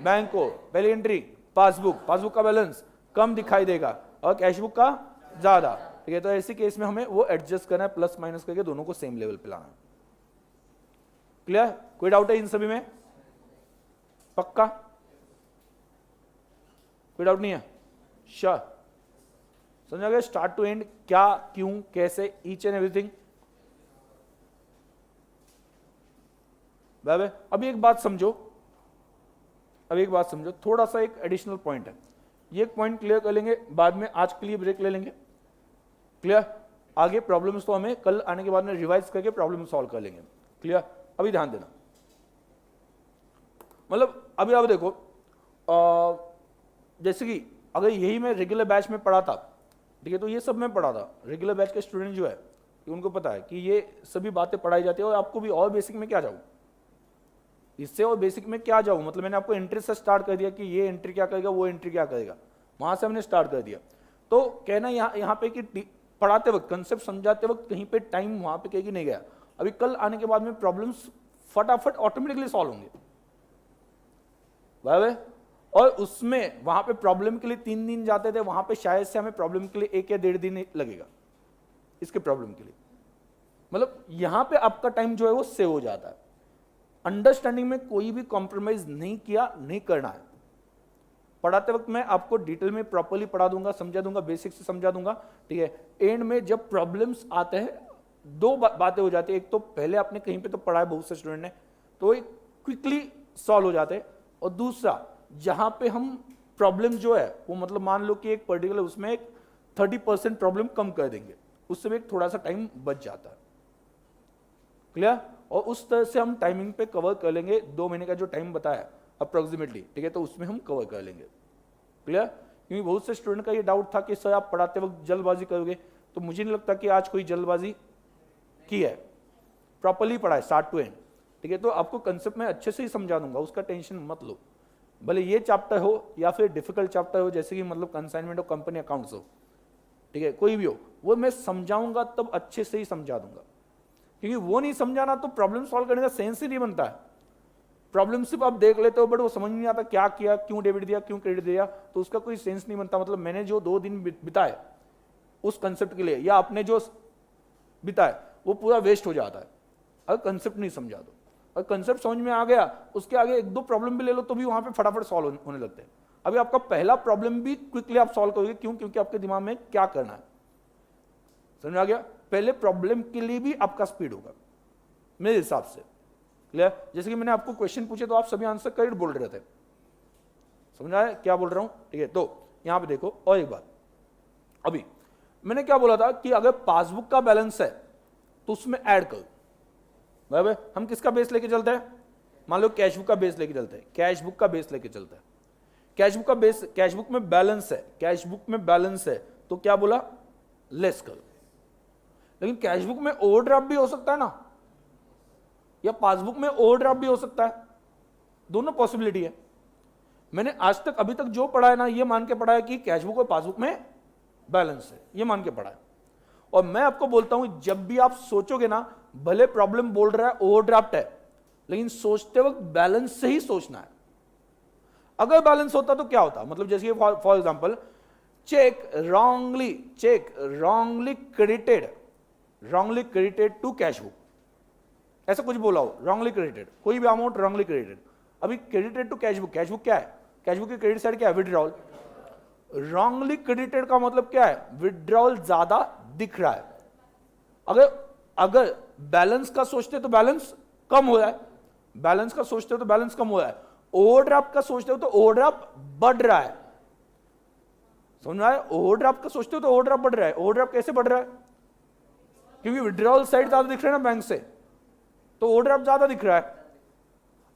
बैंक को। पहले एंट्री पासबुक, पासबुक का बैलेंस कम दिखाई देगा और कैशबुक का ज्यादा, ठीक है? तो ऐसे केस में हमें वो एडजस्ट करना है, प्लस माइनस करके दोनों को सेम लेवल पे लाना है। क्लियर? कोई डाउट है इन सभी में? पक्का? कोई डाउट नहीं है? श्योर? समझा गया स्टार्ट टू एंड, क्या, क्यों, कैसे, ईच एंड एवरीथिंग। बाय। अभी एक बात समझो, थोड़ा सा एक एडिशनल पॉइंट है, ये एक पॉइंट क्लियर कर लेंगे, बाद में आज के लिए ब्रेक ले लेंगे। क्लियर? आगे प्रॉब्लम्स तो हमें कल आने के बाद में रिवाइज करके प्रॉब्लम सॉल्व कर लेंगे। क्लियर? अभी ध्यान देना, मतलब अभी आप देखो, जैसे कि अगर यही मैं रेगुलर बैच में पढ़ा था, ठीक है, तो ये सब मैं पढ़ा था। रेगुलर बैच के स्टूडेंट जो है उनको पता है कि ये सभी बातें पढ़ाई जाती है, और आपको भी और बेसिक में क्या जाऊँ, इससे और बेसिक में क्या जाऊँ, मतलब मैंने आपको एंट्री से स्टार्ट कर दिया कि ये एंट्री क्या करेगा, वो एंट्री क्या करेगा, वहां से हमने स्टार्ट कर दिया। तो कहना यहाँ पे कि पढ़ाते वक्त, कंसेप्ट समझाते वक्त कहीं पे टाइम वहां पे कहीं नहीं गया। अभी कल आने के बाद में प्रॉब्लम्स फटाफट ऑटोमेटिकली सॉल्व होंगे, बराबर? और उसमें वहां पे प्रॉब्लम के लिए 3 दिन जाते थे, वहां पे शायद से हमें प्रॉब्लम के लिए 1 या 1.5 दिन लगेगा इसके प्रॉब्लम के लिए। मतलब यहां पे आपका टाइम जो है वो सेव हो जाता है। अंडरस्टैंडिंग में कोई भी कॉम्प्रोमाइज नहीं किया, नहीं करना है। पढ़ाते वक्त मैं आपको डिटेल में प्रॉपर्ली पढ़ा दूंगा, समझा दूंगा, बेसिक से समझा दूंगा, ठीक है? एंड में जब प्रॉब्लम्स आते हैं, 2 बातें हो जाती है। एक तो पहले आपने कहीं पे तो पढ़ा है बहुत से स्टूडेंट ने, तो क्विकली सॉल्व हो जाते हैं। और दूसरा, जहां पे हम प्रॉब्लम जो है वो, मतलब मान लो कि एक पर्टिकुलर उसमें एक 30% प्रॉब्लम कम कर देंगे, उससे भी एक थोड़ा सा टाइम बच जाता है। क्लियर? और उस तरह से हम टाइमिंग पे कवर कर लेंगे। 2 महीने का जो टाइम बताया अप्रोक्सीमेटली, ठीक है, तो उसमें हम कवर कर लेंगे। क्लियर? क्योंकि बहुत से स्टूडेंट का ये डाउट था कि सर आप पढ़ाते वक्त जल्दबाजी करोगे, तो मुझे नहीं लगता कि आज कोई जल्दबाजी की है, प्रॉपर्ली पढ़ा है स्टार्ट टू एंड, ठीक है? तो आपको कंसेप्ट में अच्छे से ही समझा दूंगा, उसका टेंशन मत लो। भले ये चैप्टर हो या फिर डिफिकल्ट चैप्टर हो, जैसे कि मतलब कंसाइनमेंट और कंपनी अकाउंट्स हो, ठीक है, कोई भी हो, वो मैं समझाऊंगा तब अच्छे से ही समझा दूंगा। क्योंकि वो नहीं समझाना तो प्रॉब्लम सॉल्व करने का सेंस ही नहीं बनता है। प्रॉब्लम सिर्फ आप देख लेते हो, बट वो समझ नहीं आता क्या किया, क्यों डेबिट दिया, क्यों क्रेडिट दिया, तो उसका कोई सेंस नहीं बनता। मतलब मैंने जो 2 दिन बिताए उस कंसेप्ट के लिए, या आपने जो बिताए, वो पूरा वेस्ट हो जाता है अगर कंसेप्ट नहीं समझा दो। और कंसेप्ट समझ में आ गया, उसके आगे 1-2 प्रॉब्लम भी ले लो तो भी वहां पे फटाफट सॉल्व होने लगते हैं। अभी आपका पहला प्रॉब्लम भी क्विकली आप सॉल्व करोगे, क्यों? क्योंकि आपके दिमाग में क्या करना है, समझ आ गया? पहले प्रॉब्लम के लिए भी आपका स्पीड होगा मेरे हिसाब से। क्लियर? जैसे कि मैंने आपको क्वेश्चन पूछे तो आप सभी आंसर करेक्ट बोल रहे थे, समझ आया क्या बोल रहा हूं? ठीक है, तो यहां पे देखो और एक बात, अभी मैंने क्या बोला था कि अगर पासबुक का बैलेंस है तो उसमें ऐड करो, बराबर? हम किसका बेस लेके चलते हैं? मान लो कैशबुक का बेस लेके चलते हैं, कैशबुक का बेस लेके चलते हैं। कैशबुक का बेस, कैशबुक में बैलेंस है, कैशबुक में बैलेंस है, तो क्या बोला? लेस करो। लेकिन कैशबुक में ओवरड्राफ्ट भी हो सकता है ना, या पासबुक में ओवरड्राफ्ट भी हो सकता है, दोनों पॉसिबिलिटी है। मैंने आज तक अभी तक जो पढ़ा है ना, ये मान के पढ़ा है कि कैशबुक और पासबुक में बैलेंस है, ये मान के पढ़ा है। और मैं आपको बोलता हूं, जब भी आप सोचोगे ना, भले प्रॉब्लम बोल रहा है ओवरड्राफ्ट है, लेकिन सोचते वक्त बैलेंस से ही सोचना है। अगर बैलेंस होता तो क्या होता, मतलब जैसे for example cheque wrongly credited to cash book, ऐसा कुछ बोला हो, रॉन्गली क्रेडिटेड, कोई भी अमाउंट रॉन्गली क्रेडिटेड। अभी क्रेडिटेड टू कैश बुक क्या है, कैश बुक की क्रेडिट साइड क्या है, विड्रॉल। रॉन्गली क्रेडिटेड का मतलब क्या है, विड्रॉल ज्यादा दिख रहा है। अगर बैलेंस का सोचते तो बैलेंस कम हो रहा है, बैलेंस का सोचते हो तो बैलेंस कम हो रहा है, ओवरड्राफ्ट का सोचते हो तो ओवरड्राफ्ट बढ़ रहा है। समझ में आया, ओवरड्राफ्ट का सोचते हो तो ओवरड्राफ्ट बढ़ रहा है। ओवरड्राफ्ट कैसे बढ़ रहा है, क्योंकि विड्रॉल साइड ज्यादा दिख रहा है ना बैंक से, तो ओवरड्राफ्ट ज्यादा दिख रहा है।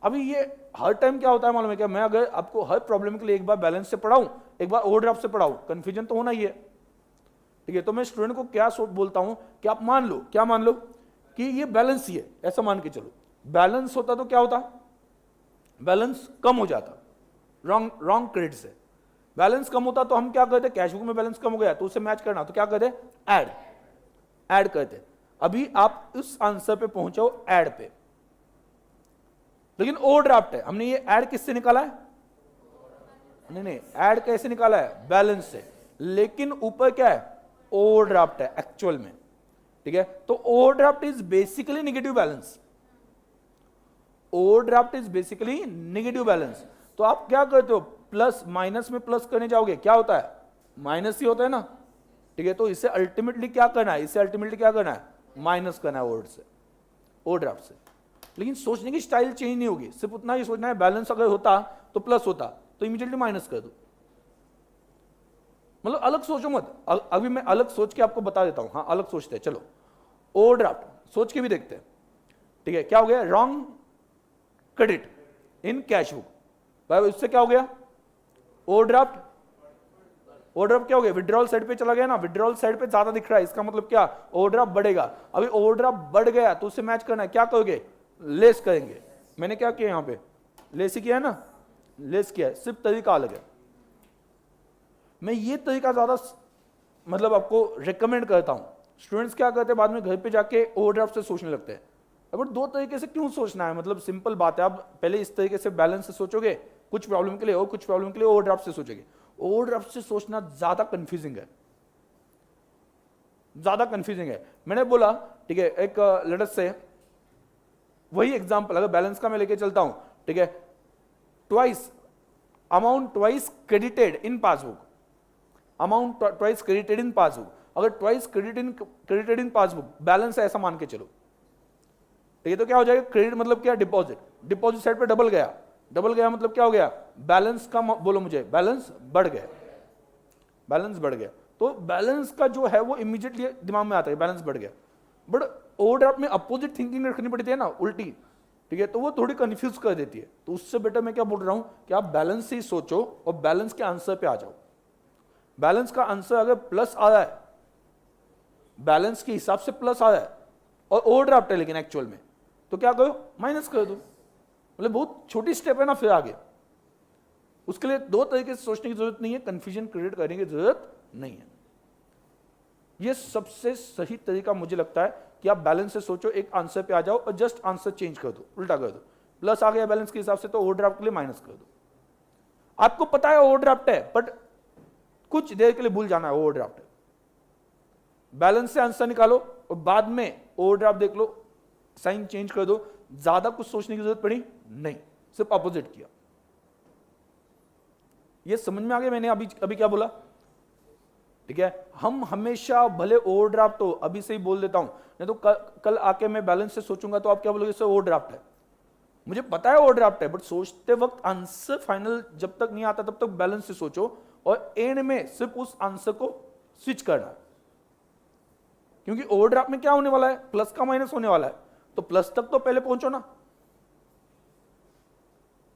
अभी ये हर टाइम क्या होता है मालूम है क्या, मैं अगर आपको हर प्रॉब्लम के लिए एक बार बैलेंस से पढ़ाऊं, एक बार ओवरड्राफ्ट से पढ़ाऊं, कंफ्यूजन तो होना ही है, ठीक है। तो मैं स्टूडेंट को क्या बोलता हूं कि आप मान लो कि ये बैलेंस ही है, ऐसा मान के चलो। बैलेंस होता तो क्या होता, बैलेंस कम हो जाता, रॉन्ग क्रेडिट से बैलेंस कम होता तो हम क्या करते, कैश बुक में बैलेंस कम हो गया तो उसे मैच करना, तो क्या करते, ऐड करते। अभी आप उस आंसर पे पहुंचे हो ऐड पे, लेकिन ओवरड्राफ्ट है, हमने ये ऐड किससे निकाला है, नहीं ऐड कैसे निकाला है, बैलेंस से, लेकिन ऊपर क्या है, ओवरड्राफ्ट है एक्चुअल में, ठीक है। तो overdraft is basically negative balance, overdraft is basically negative balance. तो आप क्या करते हो, प्लस माइनस में प्लस करने जाओगे, क्या होता है, माइनस ही होता है ना, ठीक है। तो इसे अल्टीमेटली क्या करना है, माइनस करना है ओवरड्राफ्ट से। लेकिन सोचने की स्टाइल चेंज नहीं होगी, सिर्फ उतना ही सोचना है, बैलेंस अगर होता तो प्लस होता तो इमीडिएटली माइनस कर दो, मतलब अलग सोचो मत। अभी मैं अलग सोच के आपको बता देता हूं, हाँ अलग सोचते हैं, चलो ओवरड्राफ्ट सोच के भी देखते हैं, ठीक है। क्या हो गया, wrong credit in cash book, भाई इससे क्या हो गया, ओवरड्राफ्ट क्या हो गया, विड्रॉल साइड पे चला गया ना, विड्रॉल साइड पे ज्यादा दिख रहा है, इसका मतलब क्या, ओवरड्राफ्ट बढ़ेगा। अभी ओवरड्राफ्ट बढ़ गया तो उसे मैच करना है, क्या करोगे, लेस करेंगे। मैंने क्या किया, यहां पे लेस ही किया है ना, लेस किया है, सिर्फ तरीका अलग है। मैं ये तरीका ज्यादा मतलब आपको रिकमेंड करता हूं। स्टूडेंट्स क्या करते हैं, बाद में घर पे जाके ओवरड्राफ्ट से सोचने लगते हैं। अब दो तरीके से क्यों सोचना है, मतलब सिंपल बात है, आप पहले इस तरीके से बैलेंस से सोचोगे कुछ प्रॉब्लम के लिए, और कुछ प्रॉब्लम के लिए ओवरड्राफ्ट से सोचोगे। ओवरड्राफ्ट से सोचना ज्यादा कंफ्यूजिंग है, मैंने बोला, ठीक है। एक लेट अस से वही एग्जांपल अगर बैलेंस का मैं लेके चलता हूं, ठीक है, amount twice credited in passbook, अगर twice credited in passbook balance है ऐसा मान के चलो, ठीक है। तो क्या हो जाएगा, क्रेडिट मतलब क्या, डिपॉजिट साइड पे डबल गया मतलब क्या हो गया, बैलेंस का, बोलो मुझे, बैलेंस बढ़ गया। तो बैलेंस का जो है वो इमीडिएटली दिमाग में आता है, बैलेंस बढ़ गया। बट ओवरड्राफ्ट में अपोजिट थिंकिंग रखनी पड़ती है ना, उल्टी, ठीक है, तो वो थोड़ी कंफ्यूज कर देती है। तो उससे बेटर मैं क्या बोल रहा हूं कि आप बैलेंस से ही सोचो और बैलेंस के आंसर पे आ जाओ। बैलेंस का आंसर अगर प्लस आ रहा है, बैलेंस के हिसाब से प्लस आ रहा है, और ओवरड्राफ्ट है लेकिन एक्चुअल में, तो क्या करो, माइनस कर दो। मतलब बहुत छोटी स्टेप है ना, फिर आगे उसके लिए दो तरीके से सोचने की जरूरत नहीं है, कंफ्यूजन क्रिएट करने की जरूरत नहीं है। यह सबसे सही तरीका मुझे लगता है कि आप बैलेंस से सोचो, एक आंसर पे आ जाओ और जस्ट आंसर चेंज कर दो, उल्टा कर दो। प्लस आ गया बैलेंस के हिसाब से तो ओवरड्राफ्ट के लिए माइनस कर दो। आपको पता है ओवरड्राफ्ट है, बट कुछ देर के लिए भूल जाना है ओवरड्राफ्ट है। बैलेंस से आंसर निकालो और बाद में ओवरड्राफ्ट देख लो, साइन चेंज कर दो, ज्यादा कुछ सोचने की जरूरत पड़ी नहीं, सिर्फ अपोजिट किया। ये समझ में आ गया मैंने अभी क्या बोला, ठीक है। हम हमेशा भले ओवरड्राफ्ट हो, अभी से ही बोल देता हूं, नहीं तो कल आके मैं बैलेंस से सोचूंगा तो आप क्या बोलोगे, इससे ओवरड्राफ्ट है। मुझे पता है ओवरड्राफ्ट है, बट सोचते वक्त आंसर फाइनल जब तक नहीं आता तब तक बैलेंस से सोचो, और एंड में सिर्फ उस आंसर को स्विच करना, क्योंकि ओवरड्राफ्ट में क्या होने वाला है, प्लस का माइनस होने वाला है, तो प्लस तक तो पहले पहुंचो ना।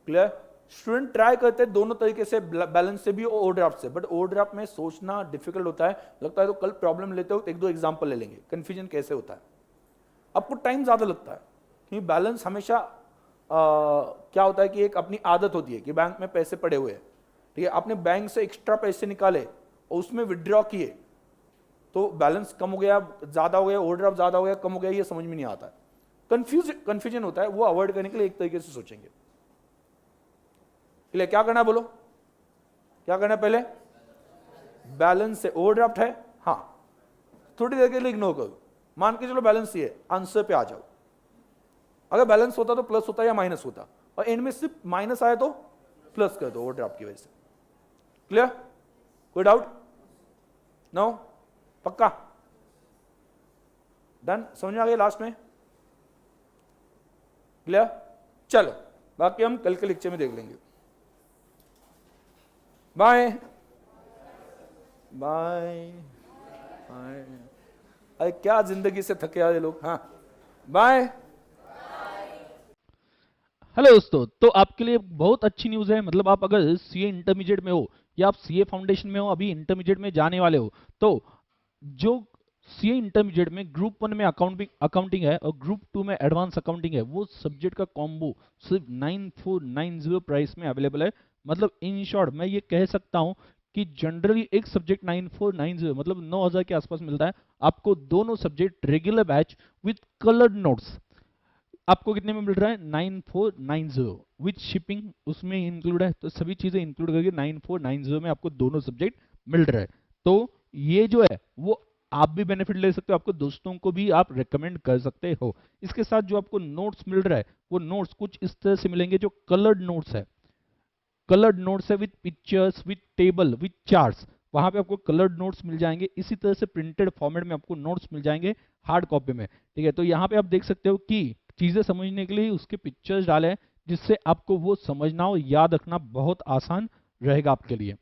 क्लियर। स्टूडेंट ट्राई करते हैं दोनों तरीके से, बैलेंस से भी और ओवरड्राफ्ट से, बट ओवरड्राफ्ट में सोचना डिफिकल्ट होता है। लगता है तो कल प्रॉब्लम लेते हो, एक दो एग्जांपल ले लेंगे, कंफ्यूजन कैसे होता है। आपको टाइम ज्यादा लगता है, क्योंकि बैलेंस हमेशा क्या होता है कि एक अपनी आदत होती है कि बैंक में पैसे पड़े हुए हैं, ठीक है, आपने बैंक से एक्स्ट्रा पैसे निकाले और उसमें विड्रॉ किए, तो बैलेंस कम हो गया, ज्यादा हो गया, ओवरड्राफ्ट ज्यादा हो गया, कम हो गया, ये समझ में नहीं आता है, कंफ्यूजन होता है। वो अवॉइड करने के लिए एक तरीके से सोचेंगे। क्लियर? क्या करना है बोलो, क्या करना है? पहले बैलेंस से ओवरड्राफ्ट है, हाँ, थोड़ी देर के लिए इग्नोर करो, मान के चलो बैलेंस ही है, आंसर पे आ जाओ। अगर बैलेंस होता तो प्लस होता या माइनस होता, और एंड में सिर्फ माइनस आया तो प्लस कर दो ओवरड्राफ्ट की वजह से। क्लियर? कोई डाउट? नो? पक्का? डन? समझ में आ गया लास्ट में? क्लियर? चलो बाकी हम कल के लेक्चर में देख लेंगे। Bye bye bye. अरे क्या जिंदगी से थके आए लोग। हाँ, बाय। हेलो दोस्तों, तो आपके लिए बहुत अच्छी न्यूज़ है। मतलब आप अगर सीए इंटरमीडिएट में हो या आप सीए फाउंडेशन में हो, अभी इंटरमीडिएट में जाने वाले हो, तो जो सीए इंटरमीडिएट में ग्रुप 1 में अकाउंटिंग है और ग्रुप 2 में एडवांस अकाउंटिंग है, वो सब्जेक्ट का कॉम्बो सिर्फ 9490 प्राइस में अवेलेबल है। मतलब इन शॉर्ट मैं ये कह सकता हूँ कि जनरली एक सब्जेक्ट 9490 मतलब 9000 के आसपास मिलता है, आपको दोनों subject regular batch with coloured notes आपको कितने में मिल रहा है? 9490 विद शिपिंग उसमें इंक्लूड है, तो सभी चीजें इंक्लूड करके 9490 में आपको दोनों सब्जेक्ट मिल रहा है। तो ये जो है वो आप भी बेनिफिट ले सकते हो, आपको दोस्तों को भी आप रेकमेंड कर सकते हो। इसके साथ जो आपको नोट्स मिल रहा है वो नोट्स कुछ इस तरह से मिलेंगे, जो कलर्ड नोट्स है, कलर्ड नोट्स है with pictures, with table, with charts. वहां पे आपको कलर्ड नोट्स मिल जाएंगे। इसी तरह से प्रिंटेड फॉर्मेट में आपको नोट्स मिल जाएंगे हार्ड कॉपी में। ठीक है, तो यहाँ पे आप देख सकते हो कि चीजें समझने के लिए उसके पिक्चर्स डाले हैं, जिससे आपको वो समझना और याद रखना बहुत आसान रहेगा आपके लिए।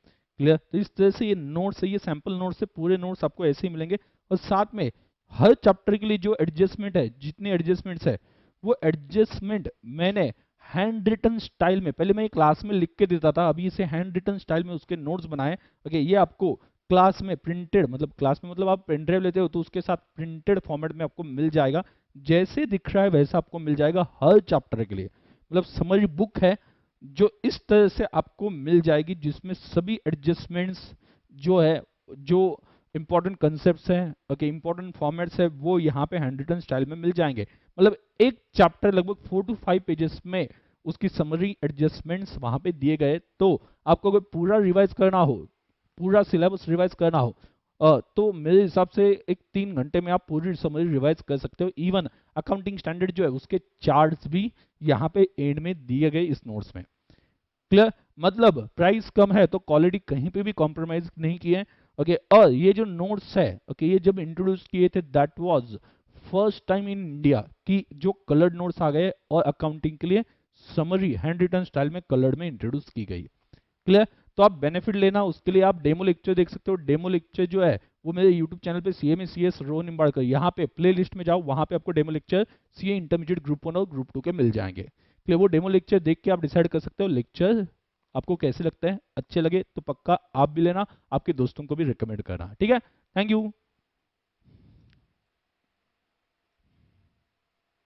क्लियर? तो इस तरह से ये नोट्स है, ये सैंपल नोट्स है, पूरे नोट्स आपको ऐसे ही मिलेंगे। और साथ में हर चैप्टर के लिए जो एडजस्टमेंट है, जितने एडजस्टमेंट्स है, वो एडजस्टमेंट मैंने हैंड रिटन स्टाइल में, पहले मैं क्लास में लिख के देता था, अभी इसे हैंड रिटन स्टाइल में उसके नोट्स बनाए। ओके, ये आपको क्लास में प्रिंटेड, मतलब क्लास में मतलब आप पेन ड्राइव लेते हो तो उसके साथ प्रिंटेड फॉर्मेट में आपको मिल जाएगा, जैसे दिख रहा है वैसा आपको मिल जाएगा हर चैप्टर के लिए। मतलब समरी बुक है जो इस तरह से आपको मिल जाएगी, जिसमें सभी एडजस्टमेंट्स जो है, जो इंपॉर्टेंट कंसेप्ट्स हैं, ओके, इंपॉर्टेंट फॉर्मेट्स है, वो यहाँ पे हैंड रिटन स्टाइल में मिल जाएंगे। मतलब एक चैप्टर लगभग 4 to 5 पेजेस में उसकी समरी एडजस्टमेंट्स वहां पे दिए गए। तो आपको अगर पूरा रिवाइज करना हो, पूरा सिलेबस रिवाइज करना हो, तो मेरे हिसाब से एक 3 घंटे में आप पूरी समरी रिवाइज कर सकते हो। इवन अकाउंटिंग स्टैंडर्ड जो है उसके चार्ट्स भी यहाँ पे एंड में दिए गए इस नोट्स में। क्लियर? मतलब प्राइस कम है तो क्वालिटी कहीं पे भी कॉम्प्रोमाइज नहीं किए। ओके, और ये जो नोट्स है, ओके, ये जब इंट्रोड्यूस किए थे that was first time in India कि जो कलर्ड नोट्स आ गए और अकाउंटिंग के लिए समरी हैंड रिटन स्टाइल में कलर्ड में इंट्रोड्यूस की गई। क्लियर? तो आप बेनिफिट लेना, उसके लिए आप डेमो लेक्चर देख सकते हो। डेमो लेक्चर जो है वो मेरे यूट्यूब चैनल पे सीए में सीएस रोहन निम्बाड़कर, यहाँ पे प्ले लिस्ट में जाओ, वहां पे आपको demo lecture CA intermediate group 1 और ग्रुप 2 के मिल जाएंगे। क्लियर? वो डेमो लेक्चर देख के आप डिसाइड कर सकते हो लेक्चर आपको कैसे लगते हैं। अच्छे लगे तो पक्का आप भी लेना, आपके दोस्तों को भी रिकमेंड करना। ठीक है? Thank you.